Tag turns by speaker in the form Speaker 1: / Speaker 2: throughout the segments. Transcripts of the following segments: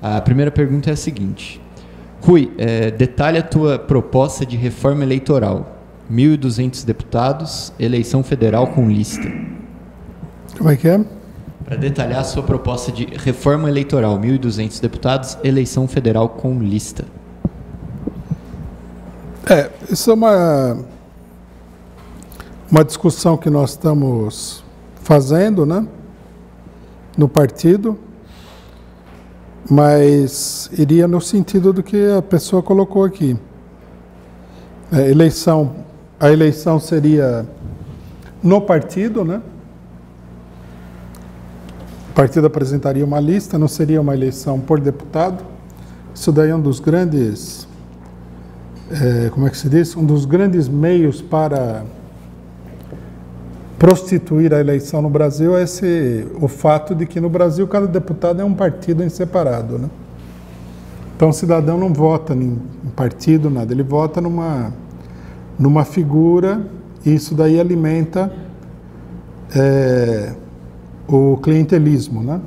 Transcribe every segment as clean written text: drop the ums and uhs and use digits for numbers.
Speaker 1: A primeira pergunta é a seguinte. Rui, detalhe a tua proposta de reforma eleitoral. 1.200 deputados, eleição federal com lista.
Speaker 2: Como é que é?
Speaker 1: Para detalhar a sua proposta de reforma eleitoral. 1.200 deputados, eleição federal com lista.
Speaker 2: Isso é uma discussão que nós estamos fazendo, né, no partido, mas iria no sentido do que a pessoa colocou aqui. A eleição seria no partido, né? O partido apresentaria uma lista, não seria uma eleição por deputado. Isso daí é um dos grandes, como é que se diz? Um dos grandes meios para prostituir a eleição no Brasil é o fato de que no Brasil cada deputado é um partido em separado, né? Então o cidadão não vota em partido, nada, ele vota numa figura, e isso daí alimenta o clientelismo, né?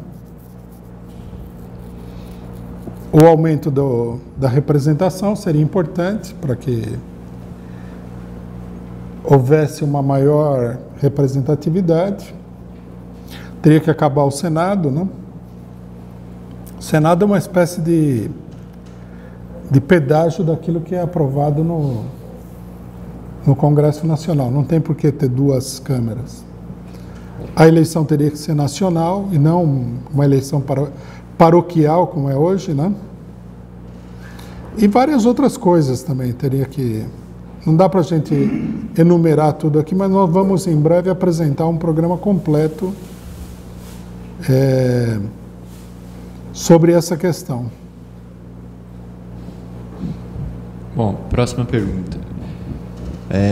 Speaker 2: O aumento da representação seria importante para que houvesse uma maior representatividade. Teria que acabar o Senado, né? O Senado é uma espécie de pedágio daquilo que é aprovado no Congresso Nacional. Não tem por que ter duas câmeras. A eleição teria que ser nacional e não uma eleição paroquial, como é hoje, né? E várias outras coisas também teria que... Não dá para a gente enumerar tudo aqui, mas nós vamos em breve apresentar um programa completo sobre essa questão.
Speaker 1: Bom, próxima pergunta.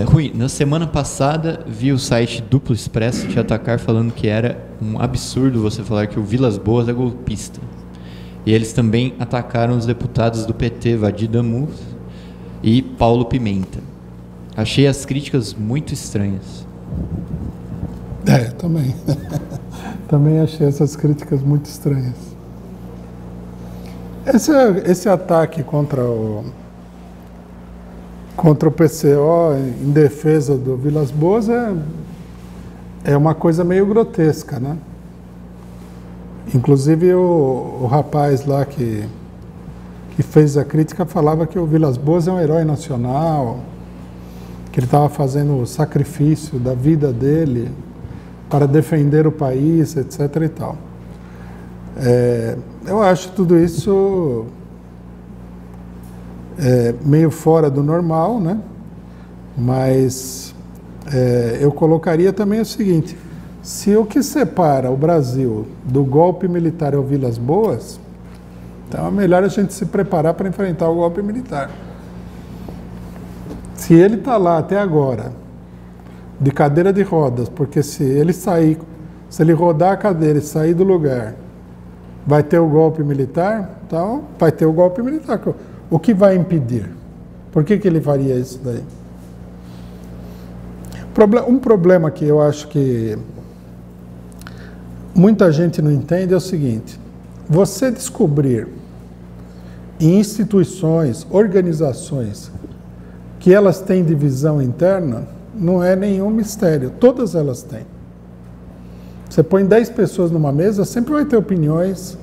Speaker 1: Rui, na semana passada vi o site Duplo Expresso te atacar falando que era um absurdo você falar que o Vilas Boas é golpista. E eles também atacaram os deputados do PT, Vadir Damus e Paulo Pimenta. Achei as críticas muito estranhas.
Speaker 2: Também. Também achei essas críticas muito estranhas. Esse ataque contra o PCO em defesa do Vilas Boas é uma coisa meio grotesca, né? Inclusive o rapaz lá que fez a crítica falava que o Vilas Boas é um herói nacional, que ele estava fazendo o sacrifício da vida dele para defender o país, etc. e tal. Eu acho tudo isso meio fora do normal, né? Mas eu colocaria também o seguinte: se o que separa o Brasil do golpe militar é o Vilas Boas, então é melhor a gente se preparar para enfrentar o golpe militar. Se ele está lá até agora, de cadeira de rodas, porque se ele rodar a cadeira e sair do lugar, vai ter o golpe militar, então vai ter o golpe militar. O que vai impedir? Por que ele faria isso daí? Um problema que eu acho que muita gente não entende é o seguinte: você descobrir em instituições, organizações, que elas têm divisão interna, não é nenhum mistério. Todas elas têm. Você põe 10 pessoas numa mesa, sempre vai ter opiniões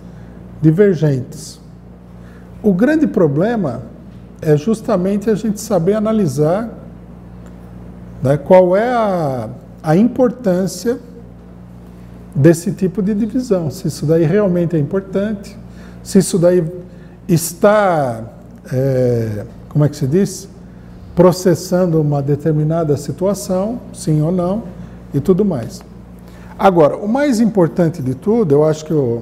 Speaker 2: divergentes. O grande problema é justamente a gente saber analisar, né, qual é a importância desse tipo de divisão. Se isso daí realmente é importante, se isso daí está, como é que se diz? Processando uma determinada situação, sim ou não, e tudo mais. Agora, o mais importante de tudo, eu acho que o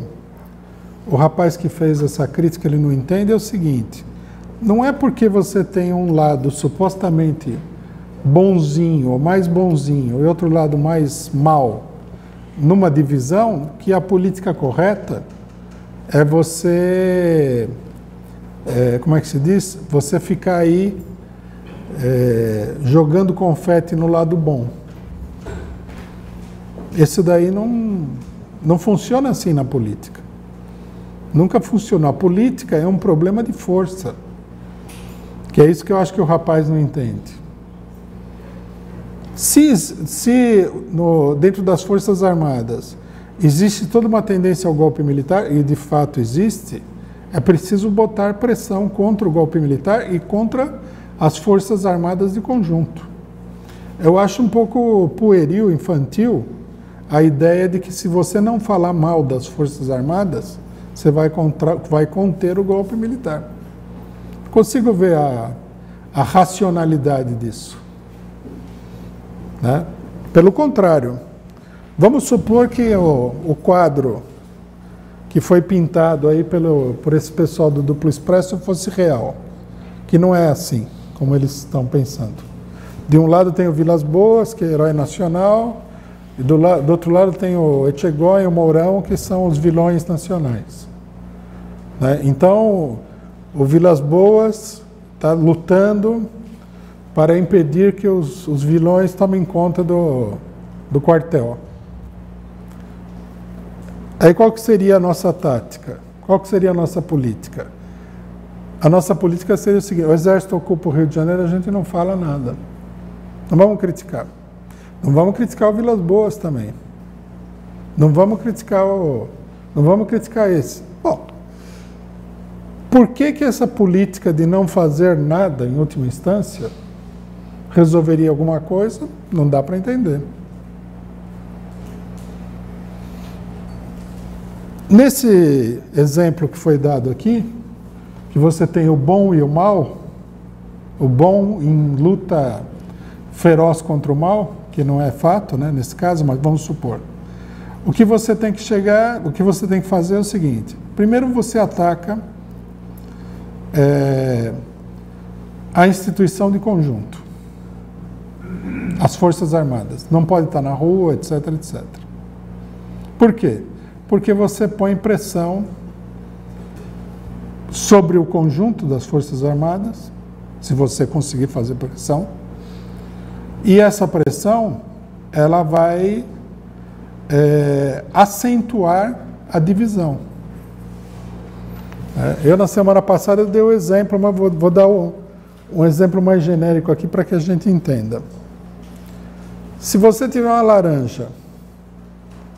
Speaker 2: rapaz que fez essa crítica, ele não entende, é o seguinte: não é porque você tem um lado supostamente bonzinho, ou mais bonzinho, e outro lado mais mal, numa divisão, que a política correta é você, como é que se diz? Você ficar aí jogando confete no lado bom. Esse daí não funciona assim na política. Nunca funcionou. A política é um problema de força. Que é isso que eu acho que o rapaz não entende. Dentro das Forças Armadas existe toda uma tendência ao golpe militar, e de fato existe, é preciso botar pressão contra o golpe militar e contra as Forças Armadas de conjunto. Eu acho um pouco pueril, infantil, a ideia de que se você não falar mal das Forças Armadas, você vai conter o golpe militar. Consigo ver a racionalidade disso. Né? Pelo contrário, vamos supor que o quadro que foi pintado aí por esse pessoal do Duplo Expresso fosse real, que não é assim, como eles estão pensando. De um lado tem o Vilas Boas, que é herói nacional, e do outro lado tem o Etchegóin e o Mourão, que são os vilões nacionais. Né? Então, o Vilas Boas está lutando para impedir que os vilões tomem conta do quartel. Aí qual que seria a nossa tática? Qual que seria a nossa política? A nossa política seria o seguinte: o Exército ocupa o Rio de Janeiro, a gente não fala nada. Não vamos criticar. Não vamos criticar o Vilas Boas também. Não vamos criticar esse. Bom, por que essa política de não fazer nada, em última instância, resolveria alguma coisa? Não dá para entender. Nesse exemplo que foi dado aqui, que você tem o bom e o mal, o bom em luta feroz contra o mal, que não é fato, né, nesse caso, mas vamos supor. O que você tem que fazer é o seguinte: primeiro você ataca a instituição de conjunto, as Forças Armadas. Não pode estar na rua, etc, etc. Por quê? Porque você põe pressão sobre o conjunto das Forças Armadas, se você conseguir fazer pressão, e essa pressão ela vai acentuar a divisão. Eu, na semana passada, dei o exemplo, mas vou dar um exemplo mais genérico aqui para que a gente entenda. Se você tiver uma laranja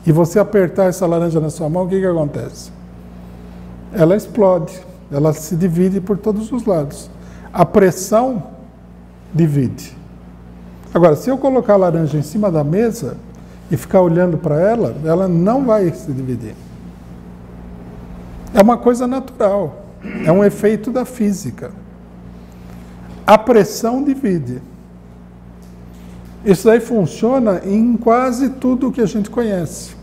Speaker 2: e você apertar essa laranja na sua mão, o que acontece? Ela explode, ela se divide por todos os lados. A pressão divide. Agora, se eu colocar a laranja em cima da mesa e ficar olhando para ela, ela não vai se dividir. É uma coisa natural, é um efeito da física. A pressão divide. Isso aí funciona em quase tudo que a gente conhece.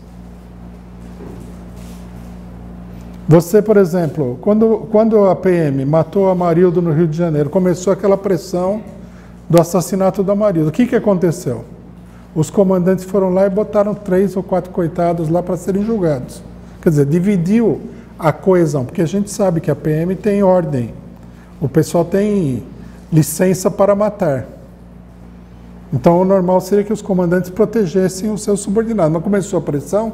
Speaker 2: Você, por exemplo, quando a PM matou a Amarildo no Rio de Janeiro, começou aquela pressão do assassinato da Amarildo. O que aconteceu? Os comandantes foram lá e botaram 3 ou 4 coitados lá para serem julgados. Quer dizer, dividiu a coesão, porque a gente sabe que a PM tem ordem. O pessoal tem licença para matar. Então, o normal seria que os comandantes protegessem os seus subordinados. Mas começou a pressão,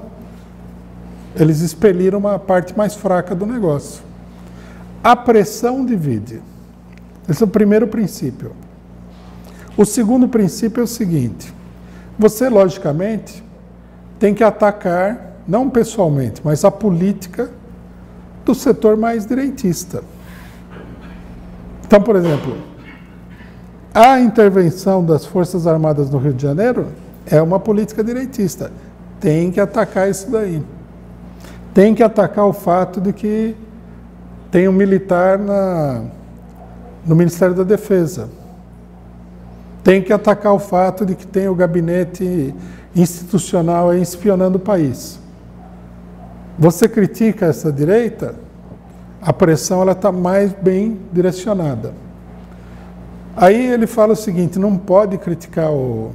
Speaker 2: eles expeliram uma parte mais fraca do negócio. A pressão divide. Esse é o primeiro princípio. O segundo princípio é o seguinte: você, logicamente, tem que atacar, não pessoalmente, mas a política do setor mais direitista. Então, por exemplo, a intervenção das Forças Armadas no Rio de Janeiro é uma política direitista. Tem que atacar isso daí. Tem que atacar o fato de que tem um militar no Ministério da Defesa. Tem que atacar o fato de que tem o gabinete institucional aí espionando o país. Você critica essa direita, a pressão está mais bem direcionada. Aí ele fala o seguinte: não pode criticar o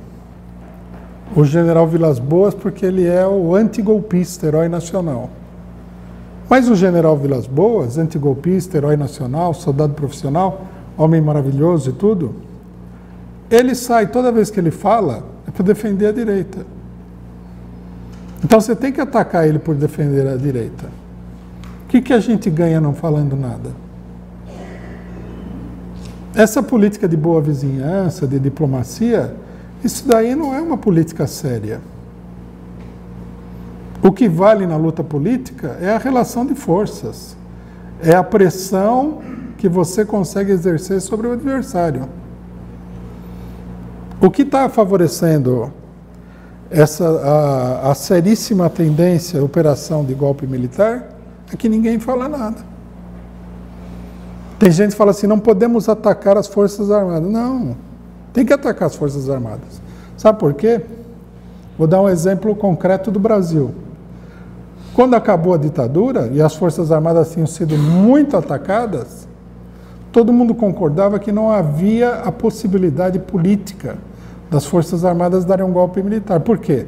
Speaker 2: general Vilas Boas porque ele é o antigolpista, herói nacional. Mas o general Vilas Boas, antigolpista, herói nacional, soldado profissional, homem maravilhoso e tudo, ele sai, toda vez que ele fala, é para defender a direita. Então você tem que atacar ele por defender a direita. O que a gente ganha não falando nada? Essa política de boa vizinhança, de diplomacia, isso daí não é uma política séria. O que vale na luta política é a relação de forças. É a pressão que você consegue exercer sobre o adversário. O que está favorecendo a seríssima tendência, a operação de golpe militar, é que ninguém fala nada. Tem gente que fala assim, não podemos atacar as Forças Armadas. Não, tem que atacar as Forças Armadas. Sabe por quê? Vou dar um exemplo concreto do Brasil. Quando acabou a ditadura e as Forças Armadas tinham sido muito atacadas, todo mundo concordava que não havia a possibilidade política das Forças Armadas darem um golpe militar. Por quê?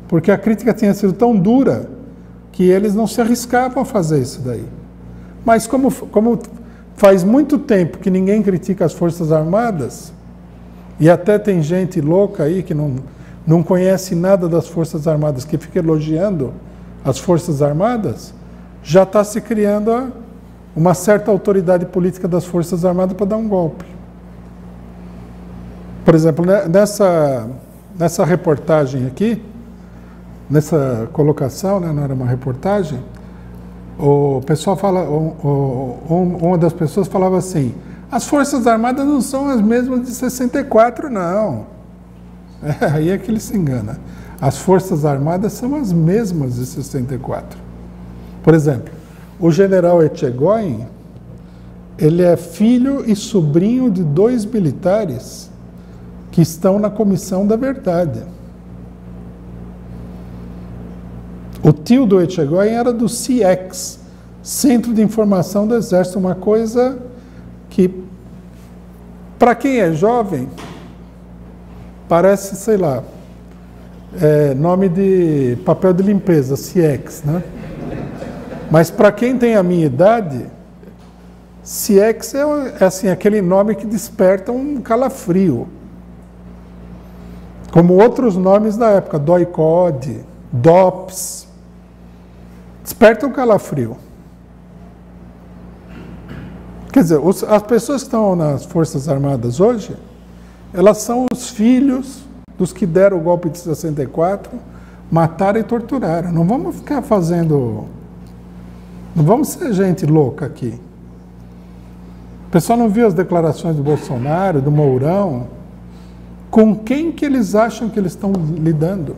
Speaker 2: Porque a crítica tinha sido tão dura que eles não se arriscavam a fazer isso daí. Mas como faz muito tempo que ninguém critica as Forças Armadas, e até tem gente louca aí que não conhece nada das Forças Armadas, que fica elogiando as Forças Armadas, já está se criando uma certa autoridade política das Forças Armadas para dar um golpe. Por exemplo, nessa reportagem aqui, nessa colocação, né, não era uma reportagem, o pessoal fala, uma das pessoas falava assim, as Forças Armadas não são as mesmas de 64, não. Aí é que ele se engana. As Forças Armadas são as mesmas de 64. Por exemplo, o general Etchegoyen, ele é filho e sobrinho de 2 militares que estão na Comissão da Verdade. O tio do Etchegoyen era do CIEX, Centro de Informação do Exército, uma coisa que, para quem é jovem, parece, sei lá, nome de papel de limpeza, CIEX, né? Mas para quem tem a minha idade, CIEX é assim, aquele nome que desperta um calafrio. Como outros nomes da época, DOI-CODE, DOPS, desperta um calafrio. Quer dizer, as pessoas que estão nas Forças Armadas hoje, elas são os filhos dos que deram o golpe de 64, mataram e torturaram. Não vamos ficar fazendo... Não vamos ser gente louca aqui. O pessoal não viu as declarações do Bolsonaro, do Mourão? Com quem que eles acham que eles estão lidando?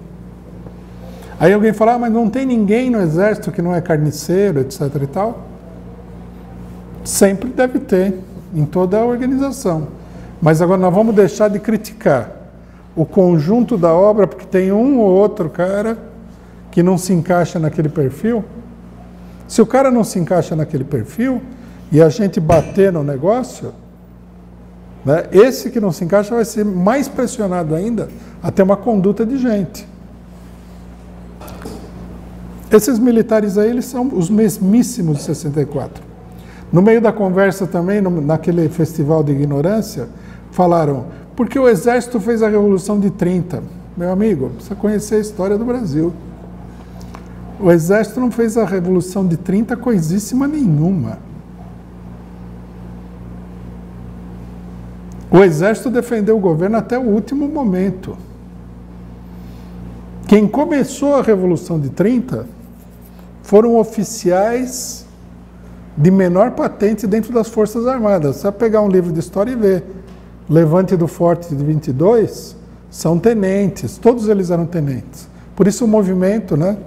Speaker 2: Aí alguém fala, mas não tem ninguém no Exército que não é carniceiro, etc. e tal. Sempre deve ter, em toda a organização. Mas agora nós vamos deixar de criticar o conjunto da obra, porque tem um ou outro cara que não se encaixa naquele perfil. Se o cara não se encaixa naquele perfil e a gente bater no negócio, né, esse que não se encaixa vai ser mais pressionado ainda a ter uma conduta de gente. Esses militares aí, eles são os mesmíssimos de 64. No meio da conversa também, naquele festival de ignorância, falaram, porque o Exército fez a Revolução de 30. Meu amigo, precisa conhecer a história do Brasil. O Exército não fez a Revolução de 30 coisíssima nenhuma. O Exército defendeu o governo até o último momento. Quem começou a Revolução de 30 foram oficiais de menor patente dentro das Forças Armadas. Você vai pegar um livro de história e ver. Levante do Forte de 22 são tenentes, todos eles eram tenentes. Por isso o movimento, né?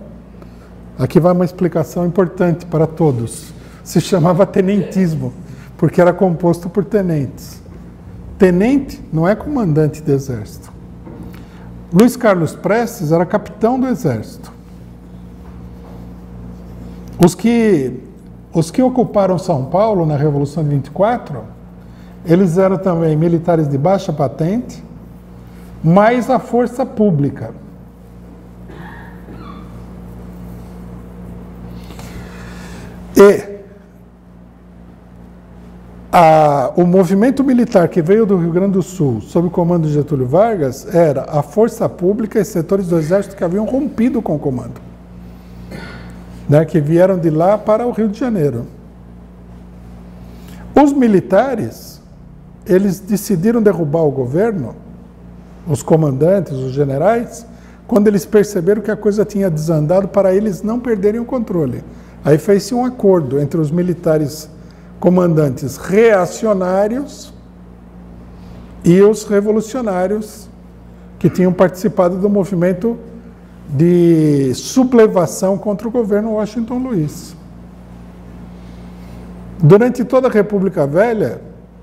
Speaker 2: Aqui vai uma explicação importante para todos. Se chamava tenentismo, porque era composto por tenentes. Tenente não é comandante do Exército. Luiz Carlos Prestes era capitão do Exército. Os que ocuparam São Paulo na Revolução de 24, eles eram também militares de baixa patente, mais a força pública. E o movimento militar que veio do Rio Grande do Sul, sob o comando de Getúlio Vargas, era a força pública e setores do Exército que haviam rompido com o comando. né, que vieram de lá para o Rio de Janeiro. Os militares, eles decidiram derrubar o governo, os comandantes, os generais, quando eles perceberam que a coisa tinha desandado para eles não perderem o controle. Aí fez-se um acordo entre os militares comandantes reacionários e os revolucionários que tinham participado do movimento de sublevação contra o governo Washington Luiz. Durante toda a República Velha,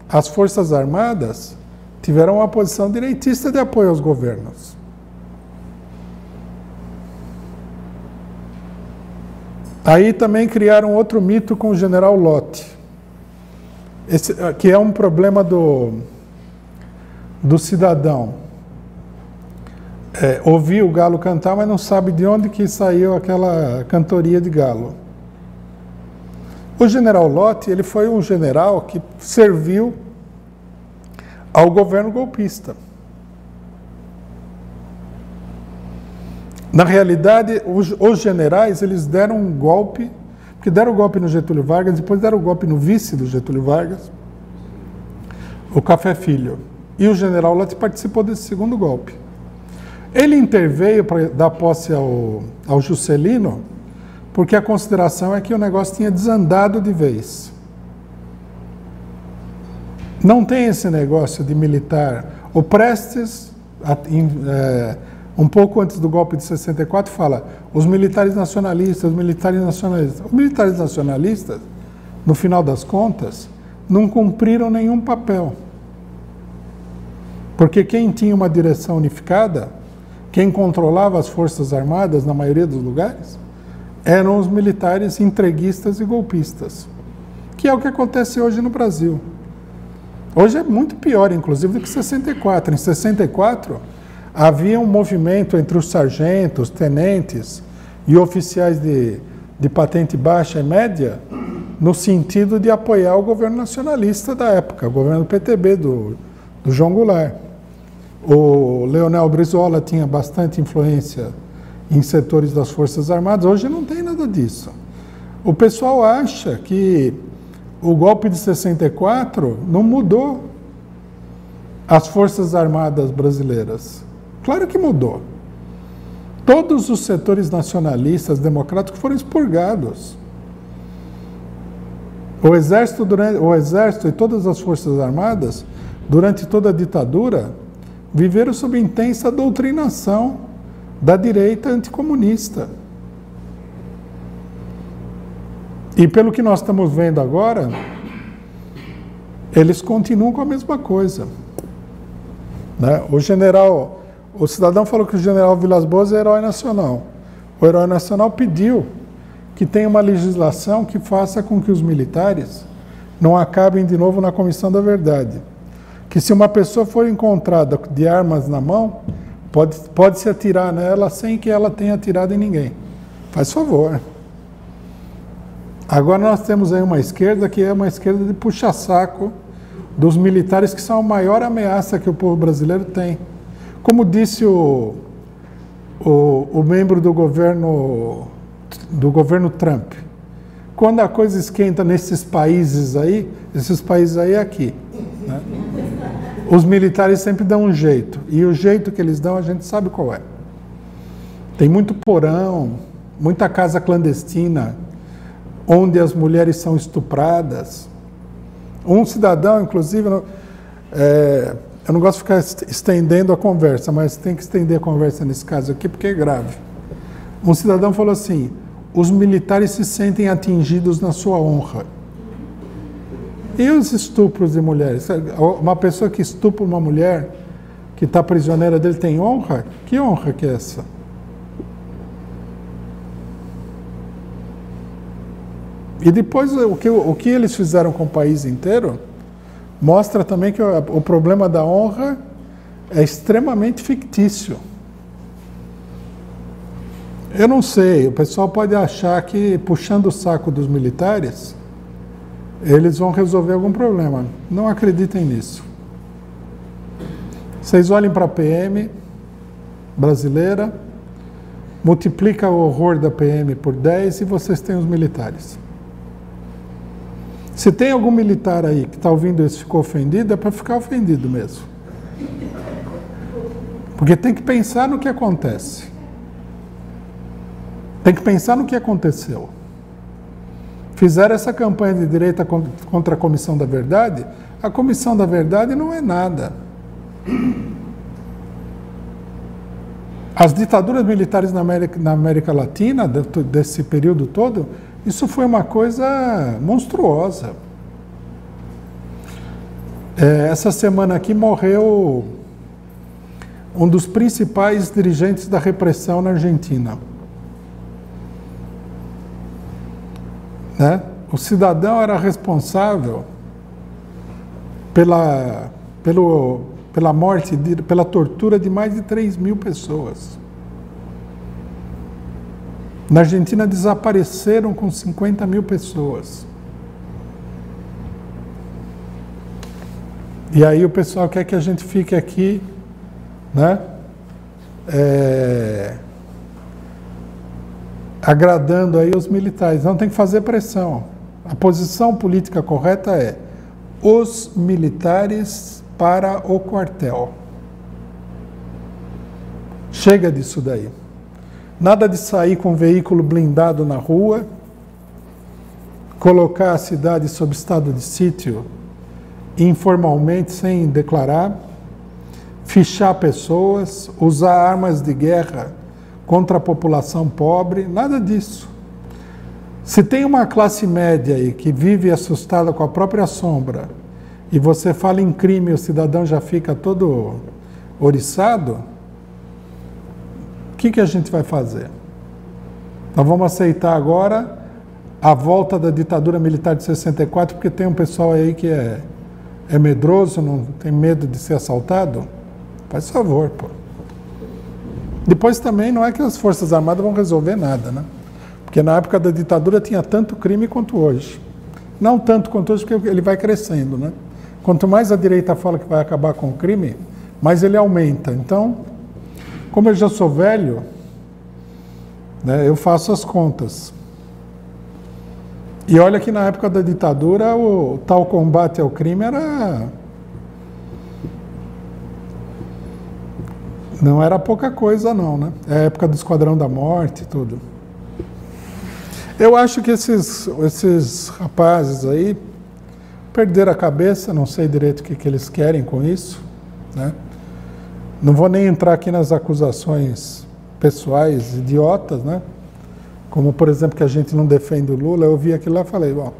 Speaker 2: as Forças Armadas tiveram uma posição direitista de apoio aos governos. Aí também criaram outro mito com o general Lott, que é um problema do cidadão. Ouvir o galo cantar, mas não sabe de onde que saiu aquela cantoria de galo. O general Lott, ele foi um general que serviu ao governo golpista. Na realidade, os generais, eles deram um golpe, porque deram o golpe no Getúlio Vargas, depois deram o golpe no vice do Getúlio Vargas, o Café Filho. E o general Lott participou desse segundo golpe. Ele interveio para dar posse ao Juscelino, porque a consideração é que o negócio tinha desandado de vez. Não tem esse negócio de militar. O Prestes, um pouco antes do golpe de 64, fala os militares nacionalistas, os militares nacionalistas. Os militares nacionalistas, no final das contas, não cumpriram nenhum papel. Porque quem tinha uma direção unificada, quem controlava as Forças Armadas, na maioria dos lugares, eram os militares entreguistas e golpistas, que é o que acontece hoje no Brasil. Hoje é muito pior, inclusive, do que 64. Em 64, havia um movimento entre os sargentos, tenentes e oficiais de patente baixa e média, no sentido de apoiar o governo nacionalista da época, o governo PTB do João Goulart. O Leonel Brizola tinha bastante influência em setores das Forças Armadas. Hoje não tem nada disso. O pessoal acha que o golpe de 64 não mudou as Forças Armadas brasileiras. Claro que mudou. Todos os setores nacionalistas, democráticos foram expurgados. O Exército e todas as Forças Armadas, durante toda a ditadura, viveram sob intensa doutrinação da direita anticomunista. E pelo que nós estamos vendo agora, eles continuam com a mesma coisa. Né? O cidadão falou que o general Vilas Boas é herói nacional. O herói nacional pediu que tenha uma legislação que faça com que os militares não acabem de novo na Comissão da Verdade. Que se uma pessoa for encontrada de armas na mão, pode-se atirar nela sem que ela tenha atirado em ninguém. Faz favor. Agora nós temos aí uma esquerda que é uma esquerda de puxa-saco dos militares, que são a maior ameaça que o povo brasileiro tem. Como disse o membro do governo Trump, quando a coisa esquenta nesses países aí, é aqui. Né? Os militares sempre dão um jeito, e o jeito que eles dão a gente sabe qual é. Tem muito porão, muita casa clandestina, onde as mulheres são estupradas. Um cidadão, inclusive, eu não gosto de ficar estendendo a conversa, mas tem que estender a conversa nesse caso aqui, porque é grave. Um cidadão falou assim: os militares se sentem atingidos na sua honra. E os estupros de mulheres? Uma pessoa que estupra uma mulher, que está prisioneira dele, tem honra? Que honra que é essa? E depois, o que eles fizeram com o país inteiro, mostra também que o problema da honra é extremamente fictício. Eu não sei, o pessoal pode achar que, puxando o saco dos militares, eles vão resolver algum problema. Não acreditem nisso. Vocês olhem para a PM brasileira, multiplica o horror da PM por 10 e vocês têm os militares. Se tem algum militar aí que está ouvindo isso e ficou ofendido, é para ficar ofendido mesmo. Porque tem que pensar no que acontece. Tem que pensar no que aconteceu. Fizeram essa campanha de direita contra a Comissão da Verdade. A Comissão da Verdade não é nada. As ditaduras militares na América Latina, desse período todo, isso foi uma coisa monstruosa. Essa semana aqui morreu um dos principais dirigentes da repressão na Argentina. Né? O cidadão era responsável pela morte, pela tortura de mais de 3.000 pessoas. Na Argentina desapareceram com 50.000 pessoas. E aí o pessoal quer que a gente fique aqui, né? Agradando aí os militares. Não, tem que fazer pressão. A posição política correta é os militares para o quartel. Chega disso daí. Nada de sair com um veículo blindado na rua, colocar a cidade sob estado de sítio informalmente, sem declarar, fichar pessoas, usar armas de guerra contra a população pobre, nada disso. Se tem uma classe média aí que vive assustada com a própria sombra e você fala em crime e o cidadão já fica todo oriçado, o que a gente vai fazer? Nós vamos aceitar agora a volta da ditadura militar de 64 porque tem um pessoal aí que é medroso, não tem medo de ser assaltado? Faz favor, pô. Depois também não é que as Forças Armadas vão resolver nada, né? Porque na época da ditadura tinha tanto crime quanto hoje. Não tanto quanto hoje, porque ele vai crescendo, né? Quanto mais a direita fala que vai acabar com o crime, mais ele aumenta. Então, como eu já sou velho, né, eu faço as contas. E olha que na época da ditadura o tal combate ao crime não era pouca coisa não, né? É a época do Esquadrão da Morte e tudo. Eu acho que esses rapazes aí perderam a cabeça, não sei direito o que eles querem com isso, né? Não vou nem entrar aqui nas acusações pessoais idiotas, né? Como, por exemplo, que a gente não defende o Lula. Eu vi aquilo lá e falei, bom,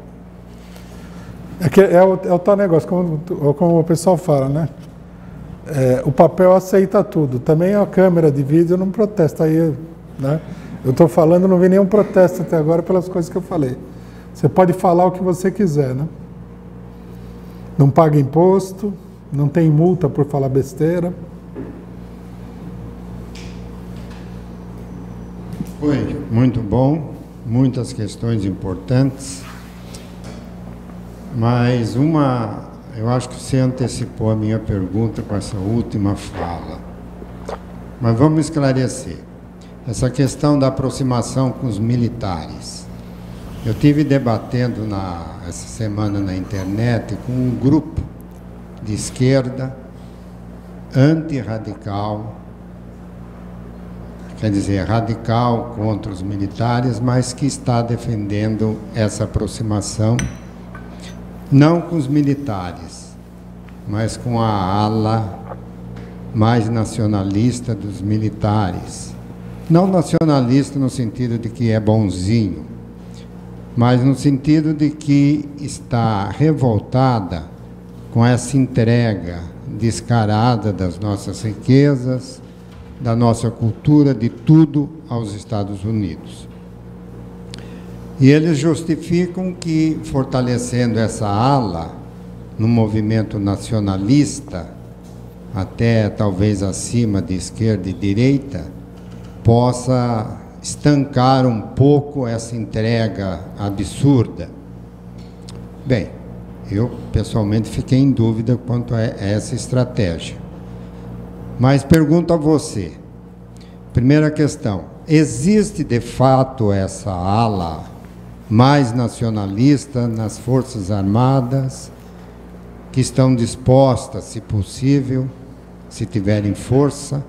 Speaker 2: é o tal negócio, como o pessoal fala, né? O papel aceita tudo. Também a câmera de vídeo não protesta. Aí, né? Eu estou falando, não vi nenhum protesto até agora pelas coisas que eu falei. Você pode falar o que você quiser, né? Não paga imposto, não tem multa por falar besteira.
Speaker 3: Foi muito bom, muitas questões importantes, mas eu acho que você antecipou a minha pergunta com essa última fala. Mas vamos esclarecer. Essa questão da aproximação com os militares. Eu estive debatendo essa semana na internet com um grupo de esquerda antirradical, quer dizer, radical contra os militares, mas que está defendendo essa aproximação, não com os militares, mas com a ala mais nacionalista dos militares. Não nacionalista no sentido de que é bonzinho, mas no sentido de que está revoltada com essa entrega descarada das nossas riquezas, da nossa cultura, de tudo aos Estados Unidos. E eles justificam que, fortalecendo essa ala no movimento nacionalista, até talvez acima de esquerda e direita, possa estancar um pouco essa entrega absurda. Bem, eu pessoalmente fiquei em dúvida quanto a essa estratégia. Mas pergunto a você, primeira questão, existe de fato essa ala mais nacionalista nas Forças Armadas, que estão dispostas, se possível, se tiverem força,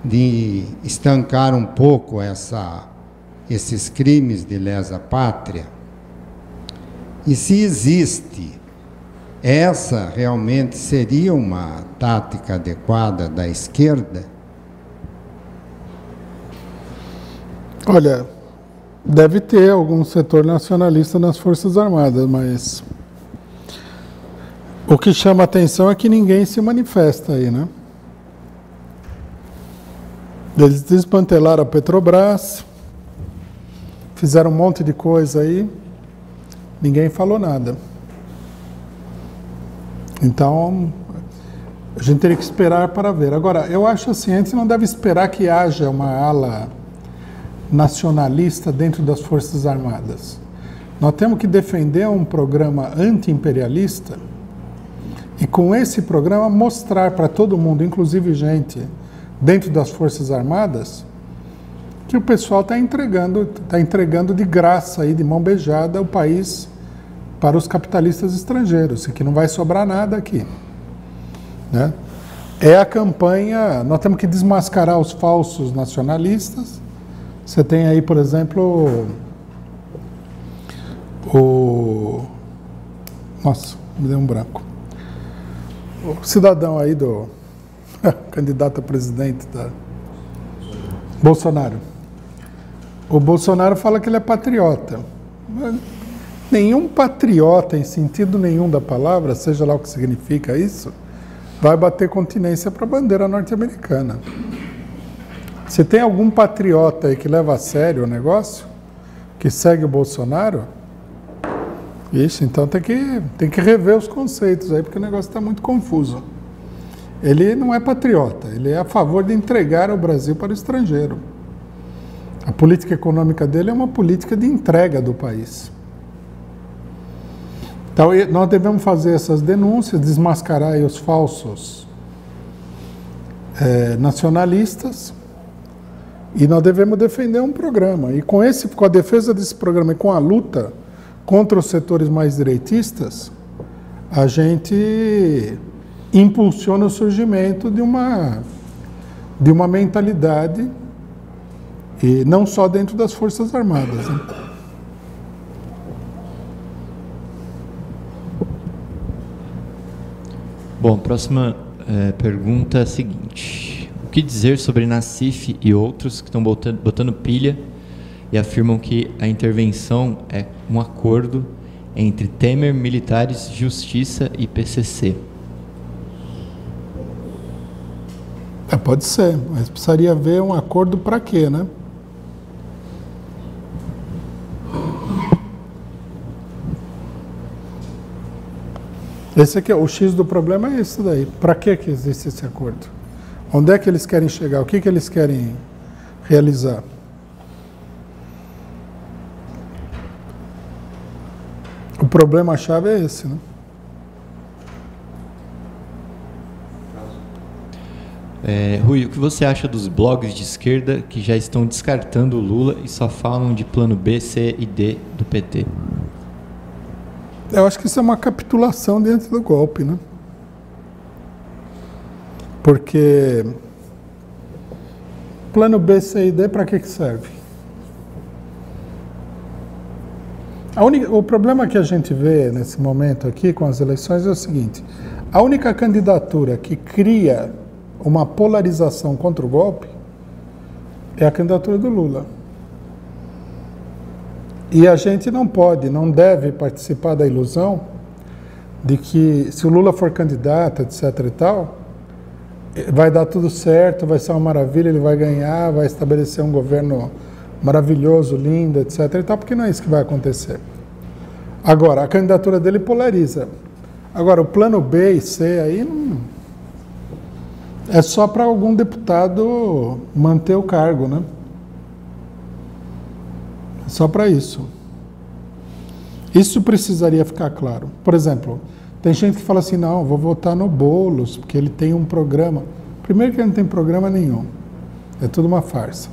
Speaker 3: de estancar um pouco esses crimes de lesa pátria. E se existe, essa realmente seria uma tática adequada da esquerda?
Speaker 2: Olha, deve ter algum setor nacionalista nas Forças Armadas, mas o que chama a atenção é que ninguém se manifesta aí, né? Eles desmantelaram a Petrobras, fizeram um monte de coisa aí, ninguém falou nada. Então, a gente teria que esperar para ver. Agora, eu acho assim, a gente não deve esperar que haja uma ala nacionalista dentro das Forças Armadas. Nós temos que defender um programa anti-imperialista e com esse programa mostrar para todo mundo, inclusive gente dentro das Forças Armadas, que o pessoal está entregando de graça, aí, de mão beijada, o país para os capitalistas estrangeiros, e que não vai sobrar nada aqui, né? É a campanha, nós temos que desmascarar os falsos nacionalistas. Você tem aí, por exemplo, nossa, me deu um branco. O cidadão aí do candidato a presidente da Bolsonaro. O Bolsonaro fala que ele é patriota. Mas nenhum patriota, em sentido nenhum da palavra, seja lá o que significa isso, vai bater continência para a bandeira norte-americana. Se tem algum patriota aí que leva a sério o negócio, que segue o Bolsonaro, isso, então tem que rever os conceitos aí, porque o negócio está muito confuso. Ele não é patriota, ele é a favor de entregar o Brasil para o estrangeiro. A política econômica dele é uma política de entrega do país. Então, nós devemos fazer essas denúncias, desmascarar aí os falsos nacionalistas, e nós devemos defender um programa. E com a defesa desse programa e com a luta contra os setores mais direitistas, a gente impulsiona o surgimento de uma mentalidade, e não só dentro das Forças Armadas, né?
Speaker 1: Bom, próxima pergunta é a seguinte. O que dizer sobre Nassif e outros que estão botando pilha e afirmam que a intervenção é um acordo entre Temer, militares, justiça e PCC?
Speaker 2: Pode ser, mas precisaria haver um acordo para quê, né? Esse aqui, o X do problema é esse daí. Para que existe esse acordo? Onde é que eles querem chegar? O que eles querem realizar? O problema-chave é esse, né?
Speaker 1: Rui, o que você acha dos blogs de esquerda que já estão descartando o Lula e só falam de plano B, C e D do PT?
Speaker 2: Eu acho que isso é uma capitulação diante do golpe, né? Porque plano B, C e D, para que serve? O problema que a gente vê nesse momento aqui com as eleições é o seguinte: a única candidatura que cria uma polarização contra o golpe é a candidatura do Lula. E a gente não deve participar da ilusão de que se o Lula for candidato, etc. e tal, vai dar tudo certo, vai ser uma maravilha, ele vai ganhar, vai estabelecer um governo maravilhoso, lindo, etc. e tal, porque não é isso que vai acontecer. Agora, a candidatura dele polariza. Agora, o plano B e C aí não... é só para algum deputado manter o cargo, né? Só para isso. Isso precisaria ficar claro. Por exemplo, tem gente que fala assim, não, vou votar no Boulos, porque ele tem um programa. Primeiro que ele não tem programa nenhum. É tudo uma farsa.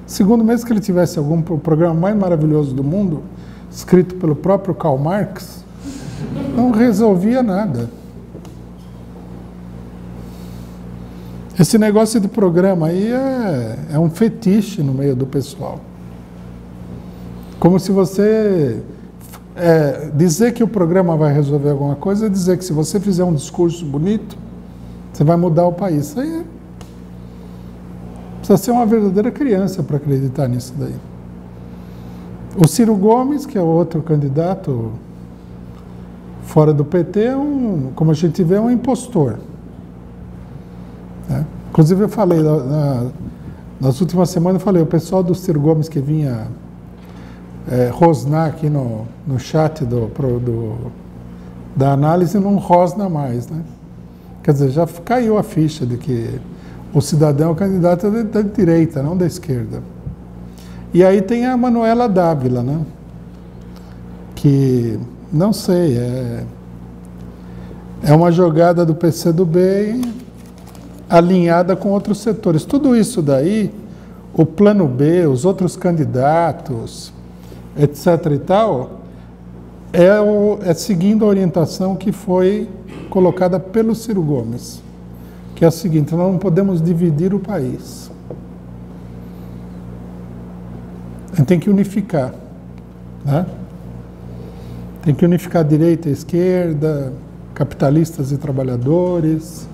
Speaker 2: Segundo, mesmo que ele tivesse algum programa mais maravilhoso do mundo, escrito pelo próprio Karl Marx, não resolvia nada. Esse negócio de programa aí é um fetiche no meio do pessoal. Como se você... dizer que o programa vai resolver alguma coisa é dizer que se você fizer um discurso bonito, você vai mudar o país. Isso aí precisa ser uma verdadeira criança para acreditar nisso daí. O Ciro Gomes, que é outro candidato fora do PT, como a gente vê, é um impostor. Inclusive eu falei, nas últimas semanas eu falei, o pessoal do Ciro Gomes que vinha rosnar aqui no chat da análise não rosna mais, né? Quer dizer, já caiu a ficha de que o cidadão é o candidato da direita, não da esquerda. E aí tem a Manuela Dávila, né? Que, não sei, é uma jogada do PCdoB alinhada com outros setores. Tudo isso daí, o plano B, os outros candidatos, etc. e tal, é seguindo a orientação que foi colocada pelo Ciro Gomes, que é a seguinte: nós não podemos dividir o país. A gente tem que unificar, né? Tem que unificar a direita e a esquerda, capitalistas e trabalhadores,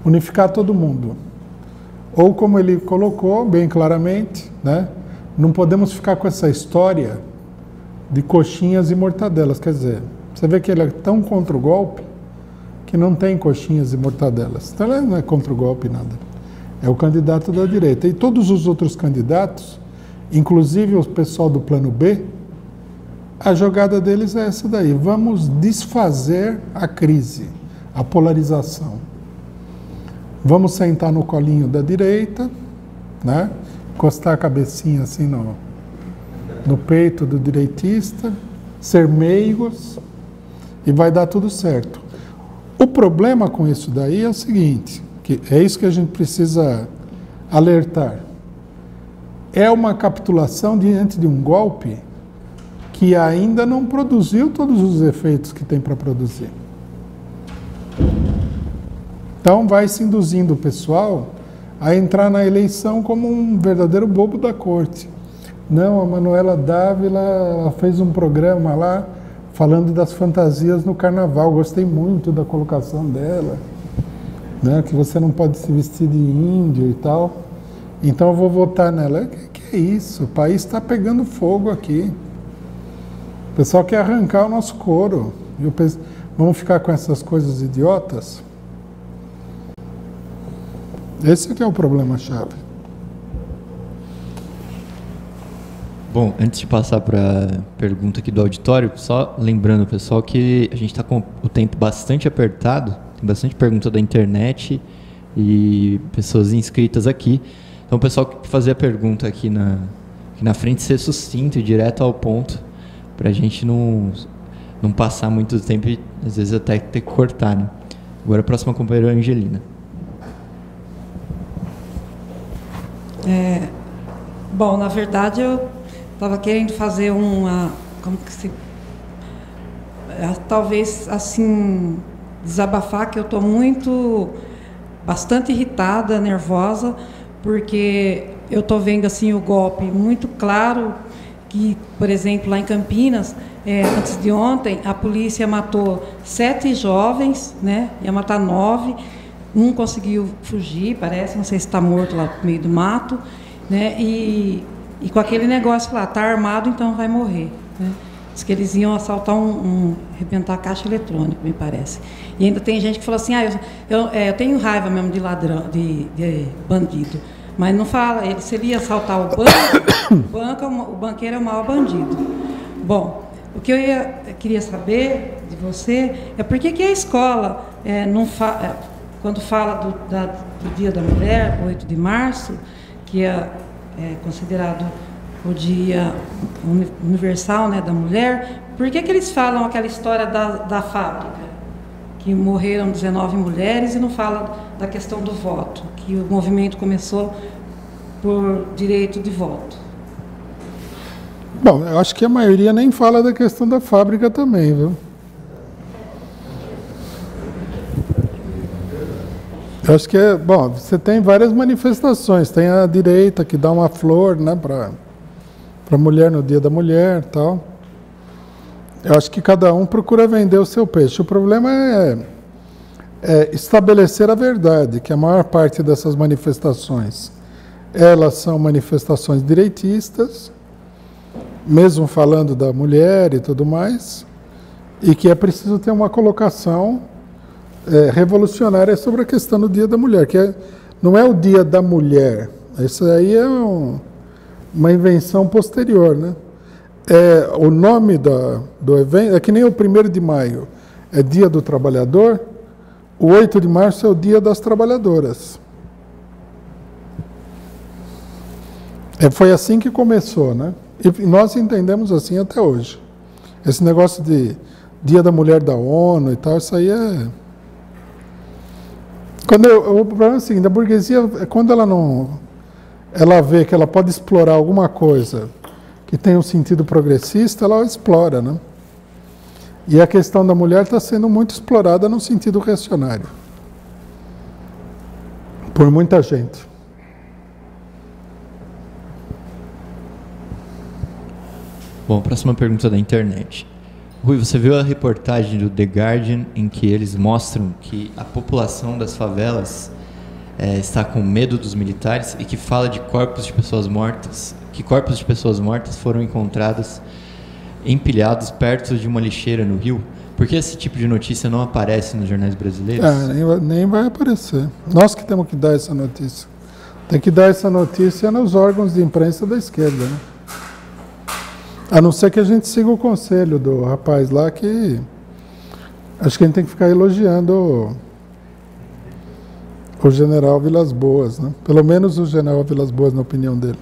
Speaker 2: unificar todo mundo. Ou como ele colocou bem claramente, né? Não podemos ficar com essa história de coxinhas e mortadelas. Quer dizer, você vê que ele é tão contra o golpe que não tem coxinhas e mortadelas. Então ele não é contra o golpe nada. É o candidato da direita. E todos os outros candidatos, inclusive o pessoal do plano B, a jogada deles é essa daí. Vamos desfazer a crise, a polarização. Vamos sentar no colinho da direita, né? Encostar a cabecinha assim no peito do direitista, ser meigos e vai dar tudo certo. O problema com isso daí é o seguinte, que é isso que a gente precisa alertar. É uma capitulação diante de um golpe que ainda não produziu todos os efeitos que tem para produzir. Então vai se induzindo o pessoal a entrar na eleição como um verdadeiro bobo da corte. Não, a Manuela Dávila fez um programa lá falando das fantasias no carnaval. Gostei muito da colocação dela, né? Que você não pode se vestir de índio e tal. Então eu vou votar nela. Que é isso? O país está pegando fogo aqui. O pessoal quer arrancar o nosso couro. Vamos ficar com essas coisas idiotas? Esse aqui é o problema-chave.
Speaker 1: Bom, antes de passar para a pergunta aqui do auditório, só lembrando, pessoal, que a gente está com o tempo bastante apertado, tem bastante pergunta da internet e pessoas inscritas aqui. Então, o pessoal que fazer a pergunta aqui na frente, ser sucinto e direto ao ponto, para a gente não passar muito tempo e, às vezes, até ter que cortar, né? Agora, a próxima companheira é a Angelina.
Speaker 4: Bom, na verdade, eu estava querendo fazer talvez, assim, desabafar, que eu estou bastante irritada, nervosa, porque eu estou vendo, assim, o golpe muito claro, que, por exemplo, lá em Campinas, antes de ontem, a polícia matou 7 jovens, né? Ia matar 9, um conseguiu fugir, parece, não sei se está morto lá no meio do mato, né? E com aquele negócio lá, está armado, então vai morrer, né? Diz que eles iam assaltar arrebentar a caixa eletrônica, me parece. E ainda tem gente que falou assim, eu tenho raiva mesmo de ladrão, de bandido. Mas não fala, se ele ia assaltar o banco, o banqueiro é o maior bandido. Bom, o que eu queria saber de você é por que a escola quando fala do Dia da Mulher, 8 de março, que é considerado o Dia Universal, né, da Mulher, por que eles falam aquela história da fábrica, que morreram 19 mulheres, e não fala da questão do voto, que o movimento começou por direito de voto?
Speaker 2: Bom, eu acho que a maioria nem fala da questão da fábrica também, viu? Eu acho que bom, você tem várias manifestações. Tem a direita que dá uma flor, né, para a mulher no Dia da Mulher e tal. Eu acho que cada um procura vender o seu peixe. O problema é estabelecer a verdade, que a maior parte dessas manifestações, elas são manifestações direitistas, mesmo falando da mulher e tudo mais, e que é preciso ter uma colocação revolucionária sobre a questão do Dia da Mulher, que não é o Dia da Mulher, isso aí é uma invenção posterior, né? O nome do evento é que nem o 1º de maio é Dia do Trabalhador, o 8 de março é o Dia das Trabalhadoras. Foi assim que começou, né? E nós entendemos assim até hoje. Esse negócio de Dia da Mulher da ONU e tal, isso aí é... O problema é o seguinte, a burguesia, quando ela vê que ela pode explorar alguma coisa que tem um sentido progressista, ela explora, né? E a questão da mulher está sendo muito explorada no sentido reacionário. Por muita gente.
Speaker 1: Bom, próxima pergunta da internet. Rui, você viu a reportagem do The Guardian em que eles mostram que a população das favelas está com medo dos militares e que fala de corpos de pessoas mortas, que corpos de pessoas mortas foram encontrados empilhados perto de uma lixeira no rio? Por que esse tipo de notícia não aparece nos jornais brasileiros?
Speaker 2: Nem vai aparecer. Nós que temos que dar essa notícia. Tem que dar essa notícia nos órgãos de imprensa da esquerda, né? A não ser que a gente siga o conselho do rapaz lá, que acho que a gente tem que ficar elogiando o general Vilas Boas, né? Pelo menos o general Vilas Boas, na opinião dele.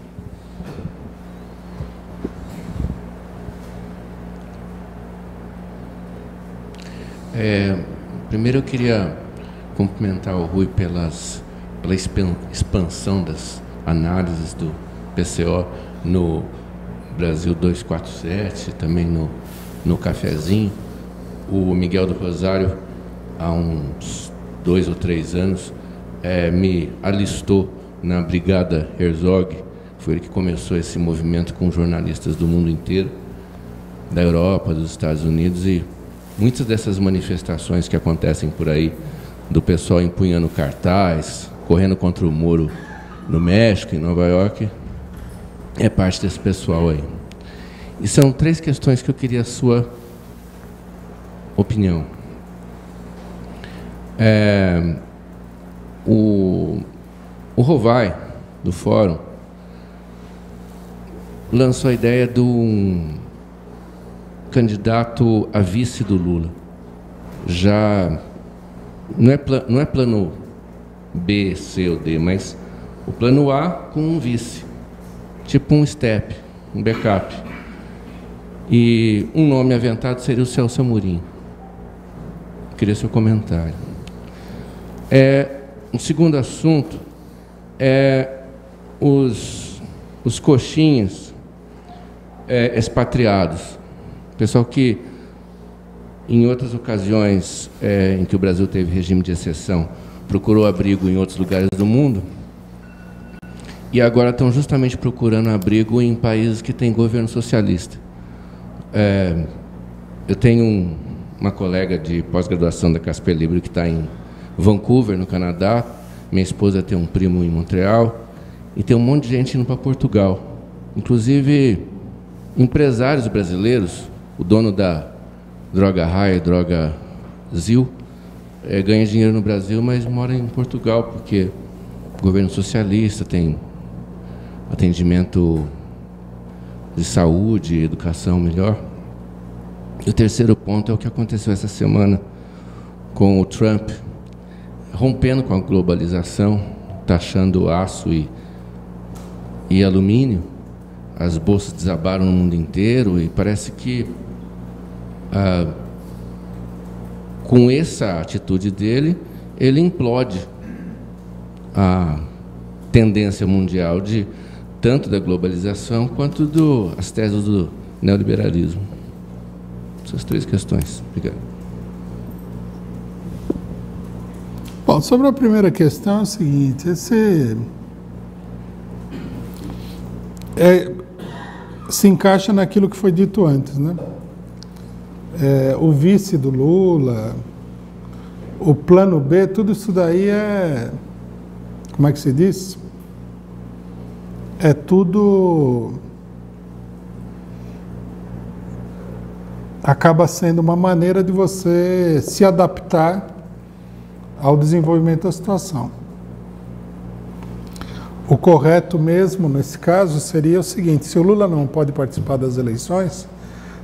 Speaker 5: Primeiro eu queria cumprimentar o Rui pela expansão das análises do PCO no Brasil 247, também no Cafezinho. O Miguel do Rosário, há uns 2 ou 3 anos, me alistou na Brigada Herzog. Foi ele que começou esse movimento com jornalistas do mundo inteiro, da Europa, dos Estados Unidos, e muitas dessas manifestações que acontecem por aí, do pessoal empunhando cartaz, correndo contra o muro no México, em Nova York, é parte desse pessoal aí. E são 3 questões que eu queria a sua opinião. O Rovai, do Fórum, lançou a ideia de um candidato a vice do Lula. Já não é plano B, C ou D, mas o plano A com um vice. Tipo um step, um backup. E um nome aventado seria o Celso Amorim. Queria seu comentário. Um segundo assunto é os coxinhas expatriados. Pessoal que, em outras ocasiões em que o Brasil teve regime de exceção, procurou abrigo em outros lugares do mundo, e agora estão justamente procurando abrigo em países que têm governo socialista. Eu tenho uma colega de pós-graduação da Casper Libero que está em Vancouver, no Canadá. Minha esposa tem um primo em Montreal. E tem um monte de gente indo para Portugal. Inclusive, empresários brasileiros, o dono da Droga Raia, Droga Zil, ganha dinheiro no Brasil, mas mora em Portugal, porque o governo socialista tem atendimento de saúde, educação melhor. E o terceiro ponto é o que aconteceu essa semana com o Trump, rompendo com a globalização, taxando aço e alumínio. As bolsas desabaram no mundo inteiro e parece que, com essa atitude dele, ele implode a tendência mundial de tanto da globalização quanto das teses do neoliberalismo. Essas 3 questões. Obrigado.
Speaker 2: Bom, sobre a primeira questão é o seguinte, se encaixa naquilo que foi dito antes, né? O vice do Lula, o plano B, tudo isso daí como é que se diz? É tudo... acaba sendo uma maneira de você se adaptar ao desenvolvimento da situação. O correto mesmo, nesse caso, seria o seguinte: se o Lula não pode participar das eleições,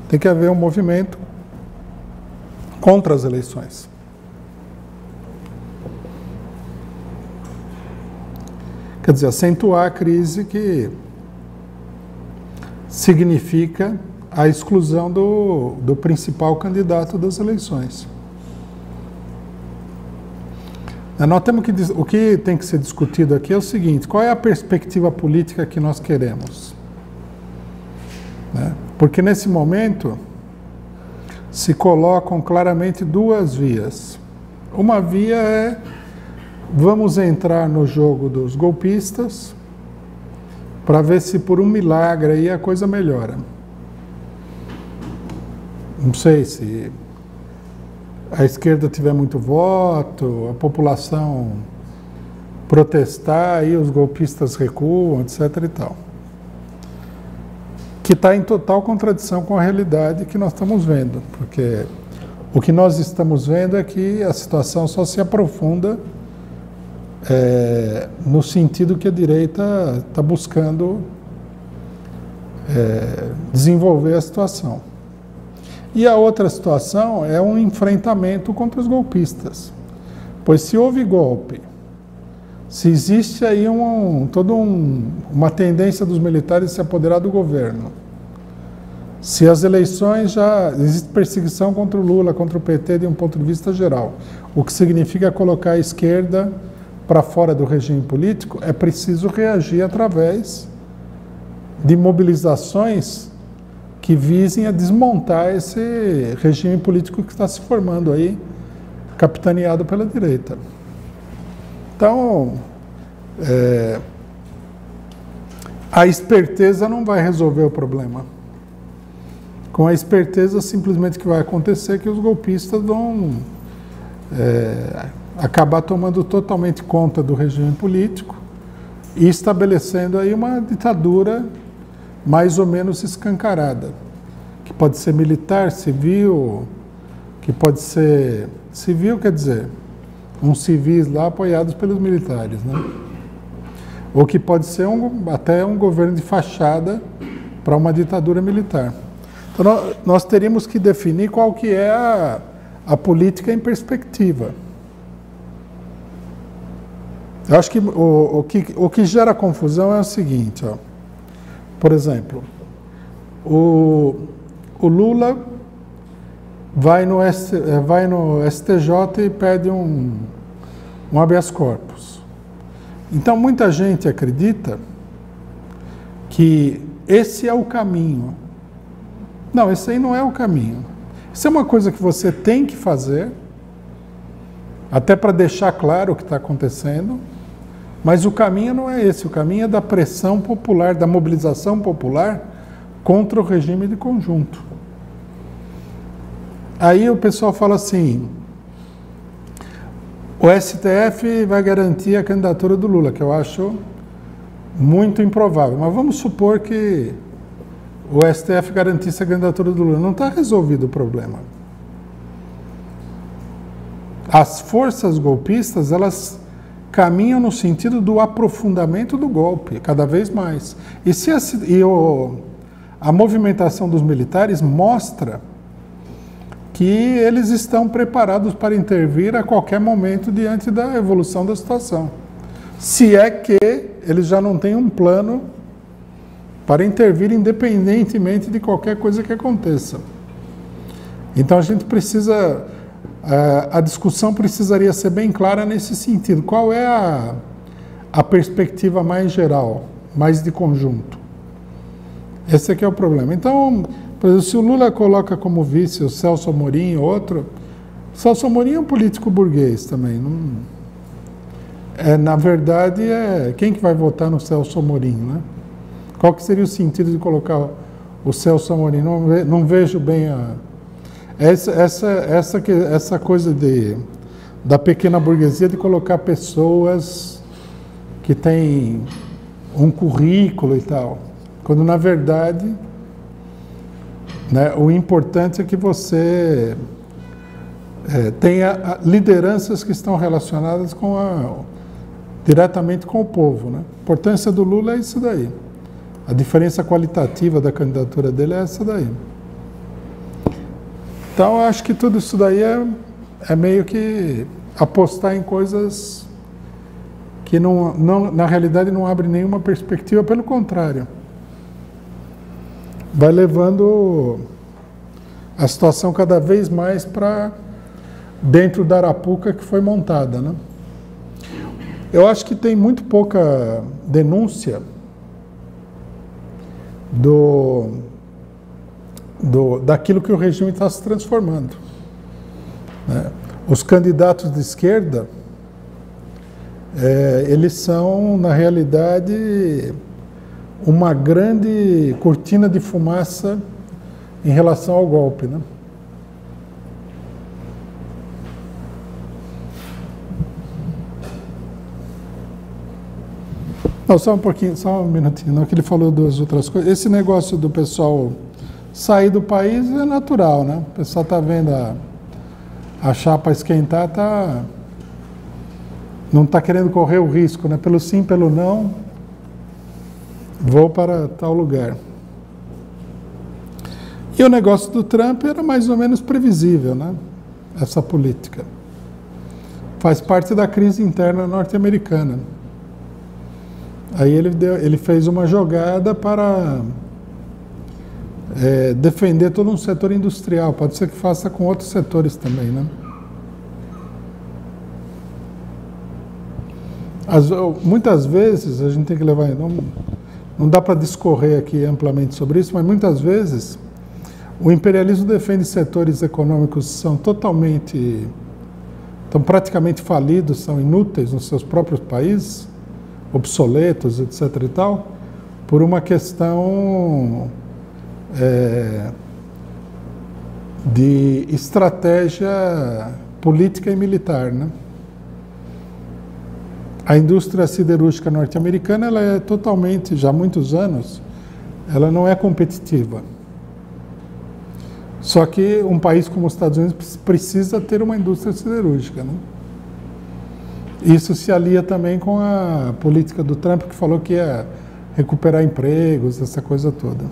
Speaker 2: tem que haver um movimento contra as eleições. Quer dizer, acentuar a crise que significa a exclusão do principal candidato das eleições. Nós temos o que tem que ser discutido aqui é o seguinte: qual é a perspectiva política que nós queremos? Porque nesse momento se colocam claramente 2 vias. Uma via é: vamos entrar no jogo dos golpistas para ver se por um milagre aí a coisa melhora. Não sei se a esquerda tiver muito voto, a população protestar, aí os golpistas recuam, etc. e tal. Que está em total contradição com a realidade que nós estamos vendo, porque o que nós estamos vendo é que a situação só se aprofunda no sentido que a direita está buscando desenvolver a situação. E a outra situação é um enfrentamento contra os golpistas. Pois se houve golpe, se existe aí toda uma tendência dos militares a se apoderar do governo, se as eleições já existe perseguição contra o Lula, contra o PT de um ponto de vista geral, o que significa colocar a esquerda para fora do regime político, é preciso reagir através de mobilizações que visem a desmontar esse regime político que está se formando aí, capitaneado pela direita. Então, a esperteza não vai resolver o problema. Com a esperteza, simplesmente o que vai acontecer é que os golpistas vão acabar tomando totalmente conta do regime político e estabelecendo aí uma ditadura mais ou menos escancarada, que pode ser militar, civil, que pode ser... Civil quer dizer, uns civis lá apoiados pelos militares, né? Ou que pode ser até um governo de fachada para uma ditadura militar. Então, nós teríamos que definir qual que é a política em perspectiva. Eu acho que o que gera confusão é o seguinte, ó. Por exemplo, o Lula vai no STJ e pede um habeas corpus. Então, muita gente acredita que esse é o caminho. Não, esse aí não é o caminho. Isso é uma coisa que você tem que fazer, até para deixar claro o que está acontecendo, mas o caminho não é esse. O caminho é da pressão popular, da mobilização popular contra o regime de conjunto. Aí o pessoal fala assim: o STF vai garantir a candidatura do Lula, que eu acho muito improvável. Mas vamos supor que o STF garantisse a candidatura do Lula. Não está resolvido o problema. As forças golpistas, elas caminham no sentido do aprofundamento do golpe, cada vez mais. A movimentação dos militares mostra que eles estão preparados para intervir a qualquer momento diante da evolução da situação. Se é que eles já não têm um plano para intervir independentemente de qualquer coisa que aconteça. Então a gente precisa... A discussão precisaria ser bem clara nesse sentido. Qual é a perspectiva mais geral? mais de conjunto. Esse aqui é o problema. Então, por exemplo, se o Lula coloca como vice o Celso Amorim ou outro, o Celso Amorim é um político burguês também. Na verdade, quem que vai votar no Celso Amorim, né? Qual que seria o sentido de colocar o Celso Amorim? Não vejo bem essa coisa da pequena burguesia de colocar pessoas que têm um currículo e tal, quando na verdade, né, o importante é que você tenha lideranças que estão relacionadas diretamente com o povo, né? A importância do Lula é isso daí. A diferença qualitativa da candidatura dele é essa daí. Então, eu acho que tudo isso daí é meio que apostar em coisas que na realidade não abre nenhuma perspectiva, pelo contrário. Vai levando a situação cada vez mais para dentro da arapuca que foi montada, né? Eu acho que tem muito pouca denúncia daquilo que o regime está se transformando, né? Os candidatos de esquerda, eles são, na realidade, uma grande cortina de fumaça em relação ao golpe, né? Não, só um pouquinho, só um minutinho, não, que ele falou duas outras coisas. Esse negócio do pessoal sair do país é natural, né? O pessoal está vendo a chapa esquentar, não está querendo correr o risco, né? Pelo sim, pelo não, vou para tal lugar. E o negócio do Trump era mais ou menos previsível, né? Essa política. Faz parte da crise interna norte-americana. Aí ele fez uma jogada para defender todo um setor industrial. Pode ser que faça com outros setores também, né? Muitas vezes a gente tem que levar... Não dá para discorrer aqui amplamente sobre isso, mas muitas vezes o imperialismo defende setores econômicos que estão praticamente falidos, são inúteis nos seus próprios países, obsoletos, etc. e tal, por uma questão de estratégia política e militar, né? A indústria siderúrgica norte-americana, ela é totalmente, já há muitos anos, ela não é competitiva. Só que um país como os Estados Unidos precisa ter uma indústria siderúrgica, né? Isso se alia também com a política do Trump, que falou que ia recuperar empregos, essa coisa toda.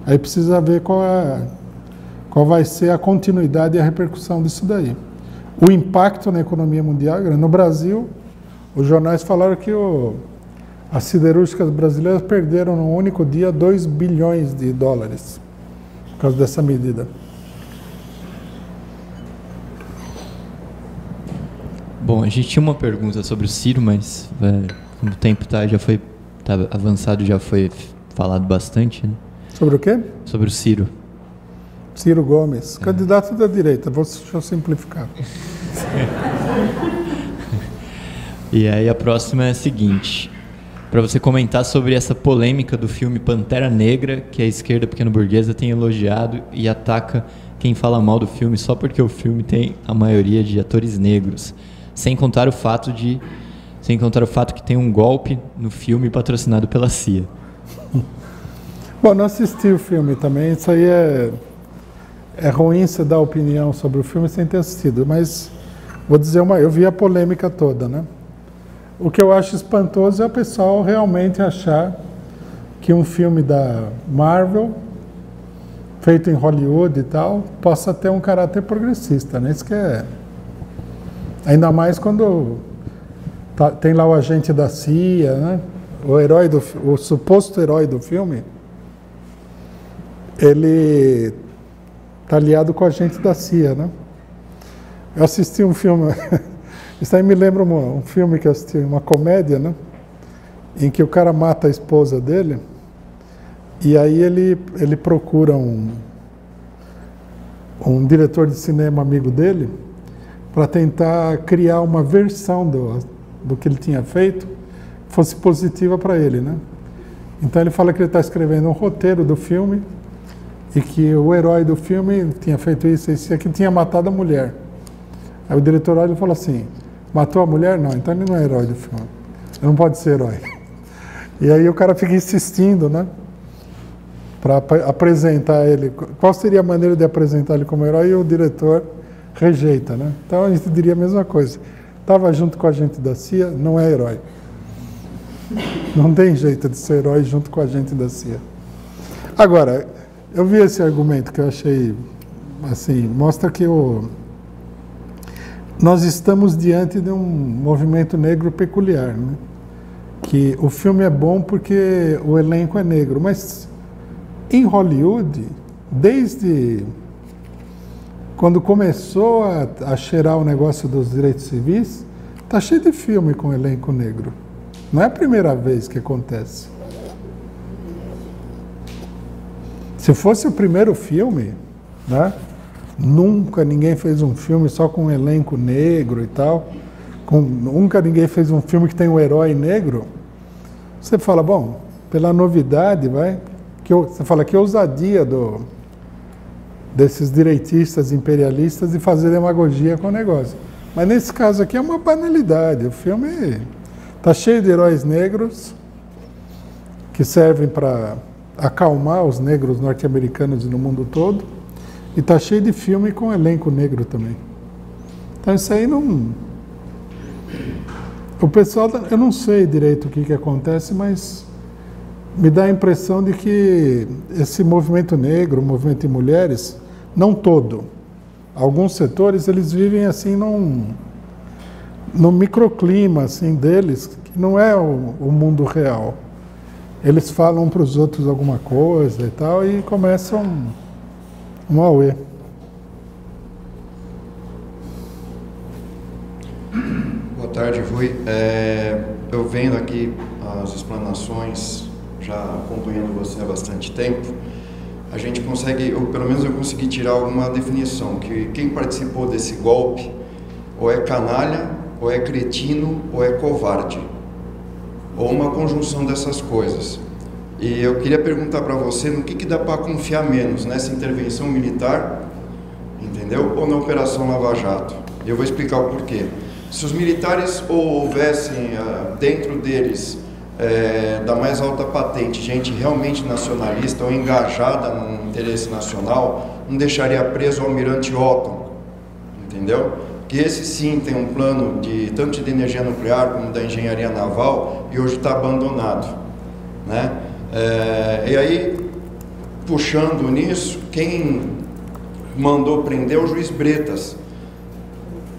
Speaker 2: Aí precisa ver qual vai ser a continuidade e a repercussão disso daí. O impacto na economia mundial é grande. No Brasil, os jornais falaram que as siderúrgicas brasileiras perderam num único dia 2 bilhões de dólares por causa dessa medida.
Speaker 1: Bom, a gente tinha uma pergunta sobre o Ciro, mas como o tempo tá avançado, já foi falado bastante, né?
Speaker 2: Sobre o quê?
Speaker 1: Sobre o Ciro.
Speaker 2: Ciro Gomes, candidato da direita. Deixa eu simplificar.
Speaker 1: E aí a próxima é a seguinte, para você comentar sobre essa polêmica do filme Pantera Negra, que a esquerda pequeno-burguesa tem elogiado e ataca quem fala mal do filme só porque o filme tem a maioria de atores negros, sem contar o fato que tem um golpe no filme patrocinado pela CIA.
Speaker 2: Bom, não assisti o filme também, isso aí é ruim você dar opinião sobre o filme sem ter assistido, mas vou dizer eu vi a polêmica toda, né? O que eu acho espantoso é o pessoal realmente achar que um filme da Marvel, feito em Hollywood e tal, possa ter um caráter progressista, né? Isso que é... Ainda mais quando tem lá o agente da CIA, né? O suposto herói do filme, ele está aliado com a gente da CIA, né? Eu assisti um filme... Isso aí me lembra um filme que eu assisti, uma comédia, né? em que o cara mata a esposa dele, e aí ele procura um diretor de cinema amigo dele para tentar criar uma versão do que ele tinha feito que fosse positiva para ele, né? Então ele fala que ele está escrevendo um roteiro do filme e que o herói do filme tinha feito isso e aqui tinha matado a mulher. Aí o diretor olha e fala assim: matou a mulher? Não, então ele não é herói do filme. Ele não pode ser herói. E aí o cara fica insistindo, né? Para apresentar ele. Qual seria a maneira de apresentar ele como herói? E o diretor rejeita, né? Então a gente diria a mesma coisa. Estava junto com a gente da CIA, não é herói. Não tem jeito de ser herói junto com a gente da CIA. Agora, eu vi esse argumento que eu achei, assim, mostra que nós estamos diante de um movimento negro peculiar, né? Que o filme é bom porque o elenco é negro, mas em Hollywood, desde quando começou a cheirar o negócio dos direitos civis, está cheio de filme com elenco negro. Não é a primeira vez que acontece. Se fosse o primeiro filme, né? Nunca ninguém fez um filme só com um elenco negro e tal. Nunca ninguém fez um filme que tem um herói negro. Você fala, bom, pela novidade, você fala que ousadia desses direitistas imperialistas de fazer demagogia com o negócio. Mas nesse caso aqui é uma banalidade. O filme está cheio de heróis negros que servem para acalmar os negros norte-americanos e no mundo todo. E está cheio de filme com elenco negro também. Então isso aí não... O pessoal, eu não sei direito o que acontece, mas me dá a impressão de que esse movimento negro, o movimento de mulheres, não todo. Alguns setores, eles vivem assim num microclima assim, deles, que não é o mundo real. Eles falam para os outros alguma coisa e tal, e começam um auê.
Speaker 6: Boa tarde, Rui. Eu vendo aqui as explanações, já acompanhando você há bastante tempo, a gente consegue, ou pelo menos eu consegui tirar alguma definição, que quem participou desse golpe ou é canalha, ou é cretino, ou é covarde, ou uma conjunção dessas coisas. E eu queria perguntar para você no que dá para confiar menos, nessa intervenção militar, entendeu? Ou na Operação Lava Jato. E eu vou explicar o porquê. Se os militares houvessem dentro deles, da mais alta patente, gente realmente nacionalista ou engajada no interesse nacional, não deixaria preso o almirante Otton, entendeu? Que esse sim tem um plano tanto de energia nuclear como da engenharia naval e hoje está abandonado, né? E aí, puxando nisso, quem mandou prender é o juiz Bretas,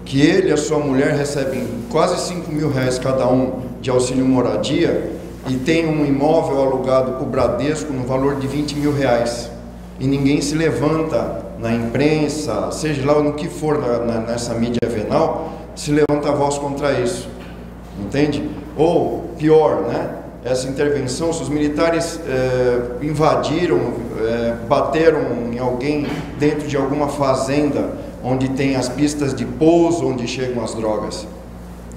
Speaker 6: que ele e a sua mulher recebem quase R$5.000 cada um de auxílio moradia e tem um imóvel alugado para o Bradesco no valor de R$20.000 e ninguém se levanta na imprensa, seja lá no que for nessa mídia venal, se levanta a voz contra isso, entende? Ou pior, né? Essa intervenção, se os militares invadiram, bateram em alguém dentro de alguma fazenda onde tem as pistas de pouso, onde chegam as drogas,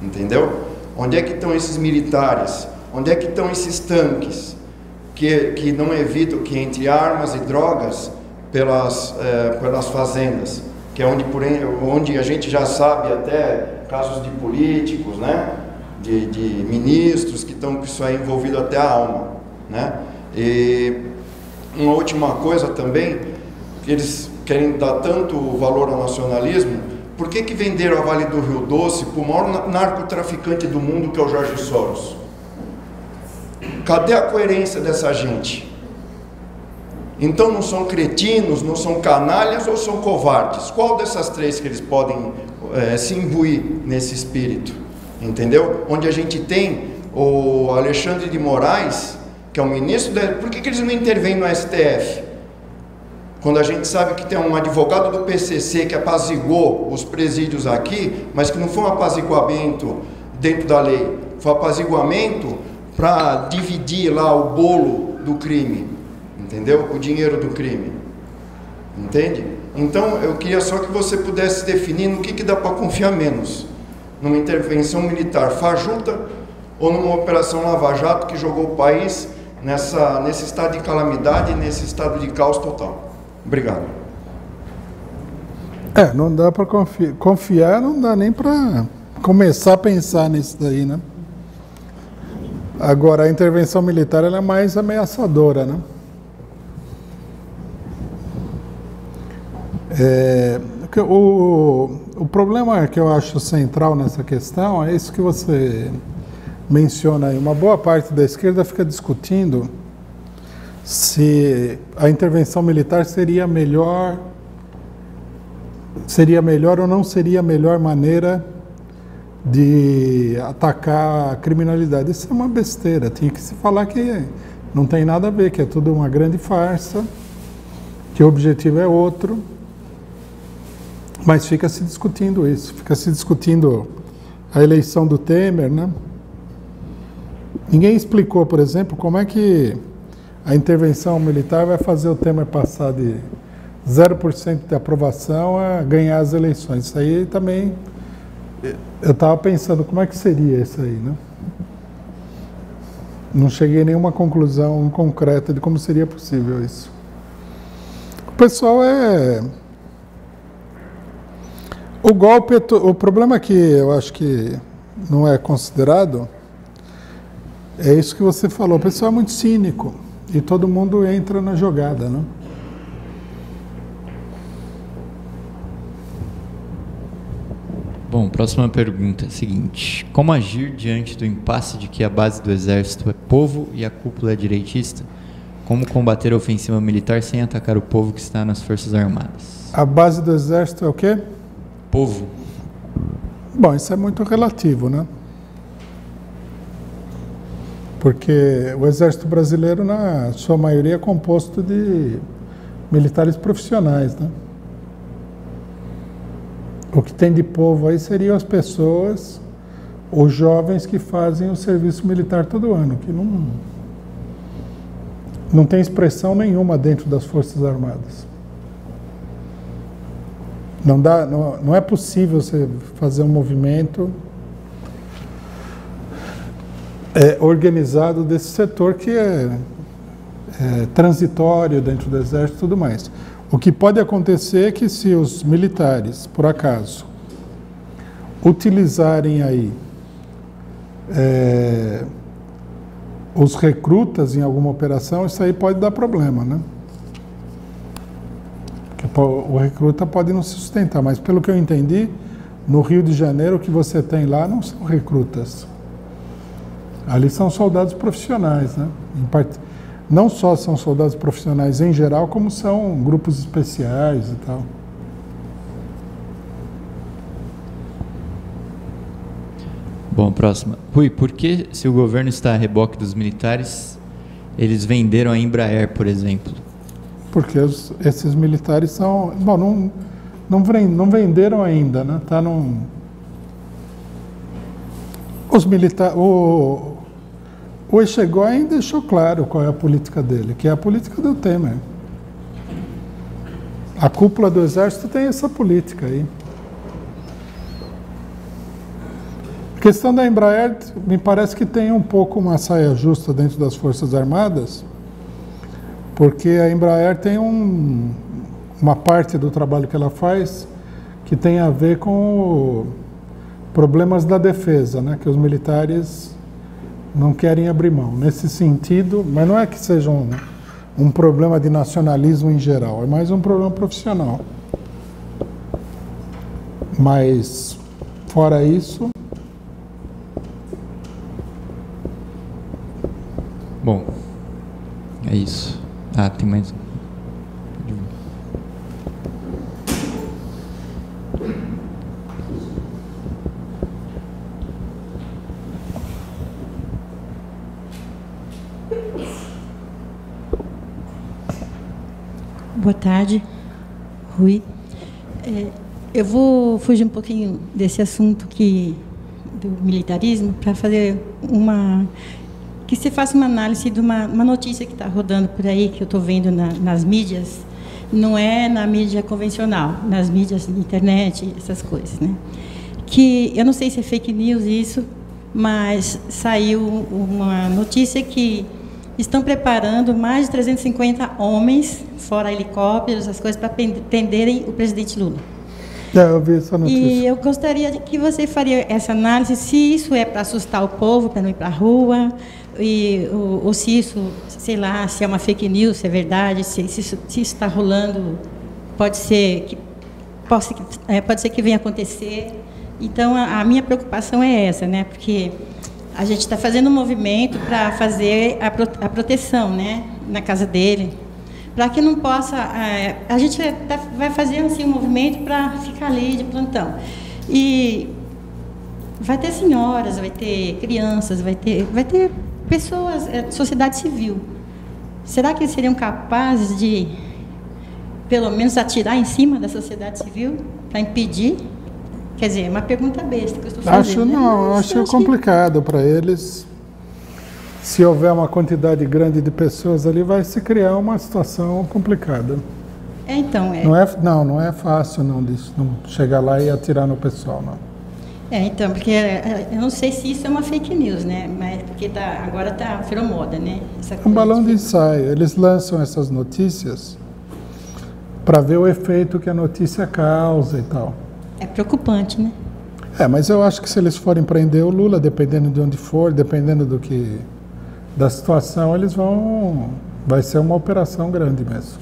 Speaker 6: entendeu? Onde é que estão esses militares? Onde é que estão esses tanques que não evitam que entre armas e drogas pelas fazendas, que é onde a gente já sabe até casos de políticos, né? De ministros que estão com isso aí envolvido até a alma, né? E uma última coisa também, que eles querem dar tanto valor ao nacionalismo, por que venderam a Vale do Rio Doce para o maior narcotraficante do mundo, que é o Jorge Soros? Cadê a coerência dessa gente? Então não são cretinos, não são canalhas ou são covardes? Qual dessas três que eles podem se imbuir nesse espírito? Entendeu? Onde a gente tem o Alexandre de Moraes, que é o ministro por que eles não intervêm no STF? Quando a gente sabe que tem um advogado do PCC que apaziguou os presídios aqui, mas que não foi um apaziguamento dentro da lei, foi um apaziguamento para dividir lá o bolo do crime, entendeu? O dinheiro do crime, entende? Então eu queria só que você pudesse definir no que dá para confiar menos, numa intervenção militar fajuta ou numa operação Lava Jato que jogou o país nesse estado de calamidade, nesse estado de caos total. Obrigado.
Speaker 2: Não dá para confiar, não dá nem para começar a pensar nisso daí, né? Agora, a intervenção militar ela é mais ameaçadora, né? O problema que eu acho central nessa questão é isso que você menciona aí. Uma boa parte da esquerda fica discutindo se a intervenção militar seria melhor ou não seria a melhor maneira de atacar a criminalidade. Isso é uma besteira. Tinha que se falar que não tem nada a ver, que é tudo uma grande farsa, que o objetivo é outro. Mas fica se discutindo isso, fica se discutindo a eleição do Temer, né? Ninguém explicou, por exemplo, como é que a intervenção militar vai fazer o Temer passar de 0% de aprovação a ganhar as eleições. Isso aí também, eu estava pensando como é que seria isso aí, né? Não cheguei a nenhuma conclusão concreta de como seria possível isso. O pessoal O golpe, o problema que eu acho que não é considerado é isso que você falou. O pessoal é muito cínico e todo mundo entra na jogada, né?
Speaker 1: Bom, próxima pergunta é a seguinte: como agir diante do impasse de que a base do exército é povo e a cúpula é direitista? Como combater a ofensiva militar sem atacar o povo que está nas Forças Armadas?
Speaker 2: A base do exército é o quê?
Speaker 1: Povo.
Speaker 2: Bom, isso é muito relativo, né? Porque o exército brasileiro, na sua maioria, é composto de militares profissionais, né? O que tem de povo aí seriam as pessoas, os jovens que fazem o serviço militar todo ano, que não tem expressão nenhuma dentro das Forças Armadas. Não é possível você fazer um movimento organizado desse setor que é transitório dentro do exército e tudo mais. O que pode acontecer é que se os militares, por acaso, utilizarem aí os recrutas em alguma operação, isso aí pode dar problema, né? O recruta pode não se sustentar, mas pelo que eu entendi, no Rio de Janeiro o que você tem lá não são recrutas. Ali são soldados profissionais, né? Não só são soldados profissionais em geral, como são grupos especiais e tal.
Speaker 1: Bom, próxima. Rui, por que, se o governo está a reboque dos militares, eles venderam a Embraer, por exemplo?
Speaker 2: Porque esses militares são... Bom, não venderam ainda, né? Tá num... Os militares... O Echegóin deixou claro qual é a política dele, que é a política do Temer. A cúpula do Exército tem essa política aí. A questão da Embraer, me parece que tem um pouco uma saia justa dentro das Forças Armadas, porque a Embraer tem uma parte do trabalho que ela faz que tem a ver com problemas da defesa, né, que os militares não querem abrir mão. Nesse sentido, mas não é que seja um problema de nacionalismo em geral, é mais um problema profissional. Mas, fora isso...
Speaker 1: Bom, é isso. Ah, tem mais um.
Speaker 7: Boa tarde, Rui. Eu vou fugir um pouquinho desse assunto do militarismo para fazer uma que você faça uma análise de uma notícia que está rodando por aí, que eu estou vendo nas mídias, não é na mídia convencional, nas mídias de internet, essas coisas, né? Que eu não sei se é fake news isso, mas saiu uma notícia que estão preparando mais de 350 homens, fora helicópteros, as coisas, para prenderem o presidente Lula.
Speaker 2: Eu vi essa notícia.
Speaker 7: E eu gostaria de que você faria essa análise, se isso é para assustar o povo, para não ir para a rua, ou se isso, sei lá, se é uma fake news, se é verdade, se isso está rolando, pode ser que venha acontecer. Então, a minha preocupação é essa, né? Porque a gente está fazendo um movimento para fazer a proteção, né, na casa dele, para que não possa... a gente vai fazer assim, um movimento para ficar ali de plantão. E vai ter senhoras, vai ter crianças, vai ter pessoas, sociedade civil. Será que eles seriam capazes de, pelo menos, atirar em cima da sociedade civil para impedir? Quer dizer, é uma pergunta besta que eu estou fazendo.
Speaker 2: Acho complicado para eles. Se houver uma quantidade grande de pessoas ali, vai se criar uma situação complicada.
Speaker 7: Então,
Speaker 2: Não é fácil não chegar lá e atirar no pessoal, não.
Speaker 7: Então, porque eu não sei se isso é uma fake news, né? Mas porque agora virou moda, né?
Speaker 2: Um balão de ensaio. Eles lançam essas notícias para ver o efeito que a notícia causa e tal.
Speaker 7: É preocupante, né?
Speaker 2: Mas eu acho que se eles forem prender o Lula, dependendo de onde for, dependendo da situação, vai ser uma operação grande mesmo.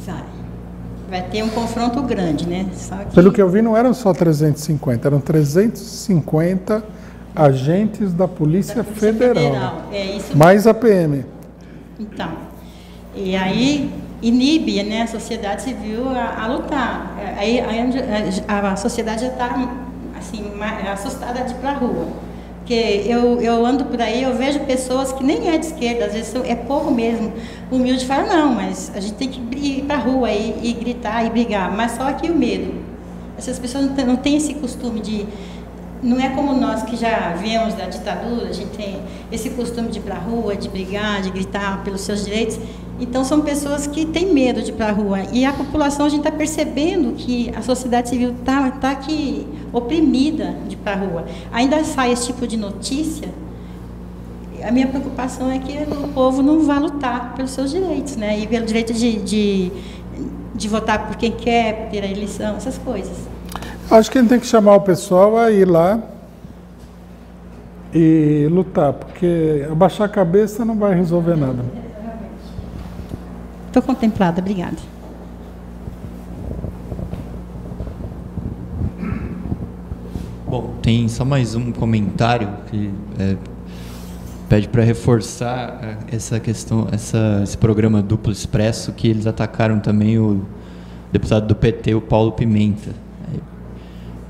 Speaker 7: Vai ter um confronto grande, né?
Speaker 2: Pelo que eu vi, não eram só 350, eram 350 agentes da Polícia Federal.
Speaker 7: É isso.
Speaker 2: Mais a PM.
Speaker 7: Então, e aí inibe, né, a sociedade civil a lutar. Aí a sociedade já está assim, assustada de ir para a rua. Porque eu ando por aí, eu vejo pessoas que nem é de esquerda, às vezes é pouco mesmo, humilde, fala, não, mas a gente tem que ir para a rua e gritar e brigar, mas só aqui o medo. Essas pessoas não têm esse costume de... Não é como nós que já viemos da ditadura, a gente tem esse costume de ir para a rua, de brigar, de gritar pelos seus direitos. Então, são pessoas que têm medo de ir para a rua. E a população, a gente está percebendo que a sociedade civil está aqui oprimida de ir para a rua. Ainda sai esse tipo de notícia. A minha preocupação é que o povo não vá lutar pelos seus direitos, né? E pelo direito de votar por quem quer, ter a eleição, essas coisas.
Speaker 2: Acho que a gente tem que chamar o pessoal a ir lá e lutar, porque abaixar a cabeça não vai resolver nada.
Speaker 7: Estou contemplada, obrigada.
Speaker 1: Bom, tem só mais um comentário que pede para reforçar essa questão, esse programa Duplo Expresso, que eles atacaram também o deputado do PT, o Paulo Pimenta.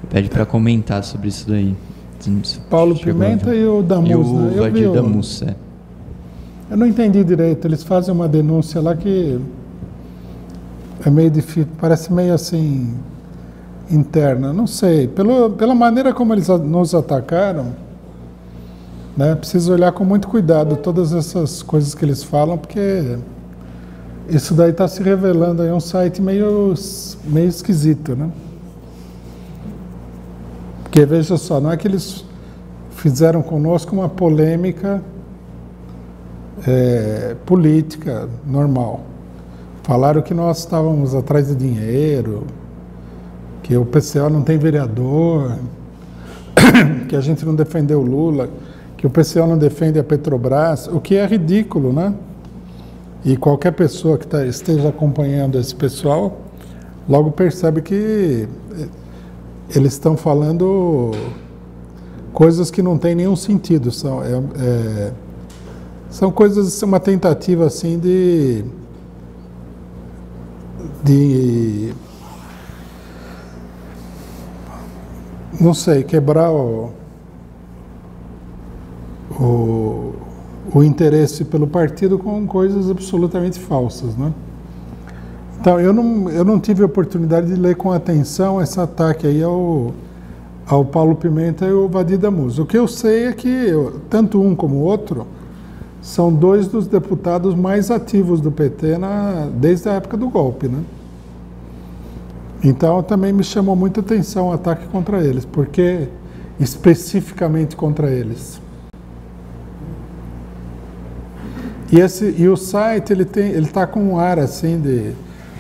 Speaker 1: Pede para comentar sobre isso daí.
Speaker 2: Paulo Pimenta e o Damus,
Speaker 1: e o Vadir Damus,
Speaker 2: Eu não entendi direito. Eles fazem uma denúncia lá que é meio difícil, parece meio assim interna, não sei. Pela maneira como eles nos atacaram, né? Preciso olhar com muito cuidado todas essas coisas que eles falam, porque isso daí está se revelando aí um site meio esquisito, né? Porque, veja só, não é que eles fizeram conosco uma polêmica política normal. Falaram que nós estávamos atrás de dinheiro, que o PCO não tem vereador, que a gente não defendeu o Lula, que o PCO não defende a Petrobras, o que é ridículo, né? E qualquer pessoa que esteja acompanhando esse pessoal logo percebe que eles estão falando coisas que não têm nenhum sentido. São coisas, uma tentativa assim de não sei, quebrar o interesse pelo partido com coisas absolutamente falsas, né? Então, eu não tive a oportunidade de ler com atenção esse ataque aí ao Paulo Pimenta e ao Vadir Damus. O que eu sei é que tanto um como o outro são 2 dos deputados mais ativos do PT desde a época do golpe, né? Então também me chamou muita atenção o ataque contra eles, porque especificamente contra eles. E o site ele está com um ar assim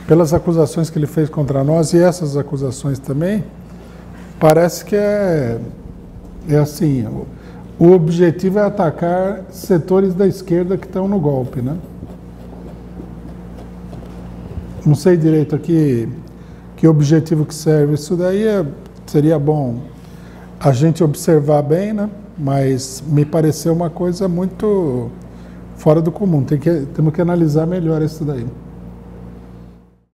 Speaker 2: pelas acusações que ele fez contra nós e essas acusações também, parece que é assim, o objetivo é atacar setores da esquerda que estão no golpe, né? Não sei direito aqui que objetivo que serve isso daí, seria bom a gente observar bem, né? Mas me pareceu uma coisa muito fora do comum, temos que analisar melhor isso daí.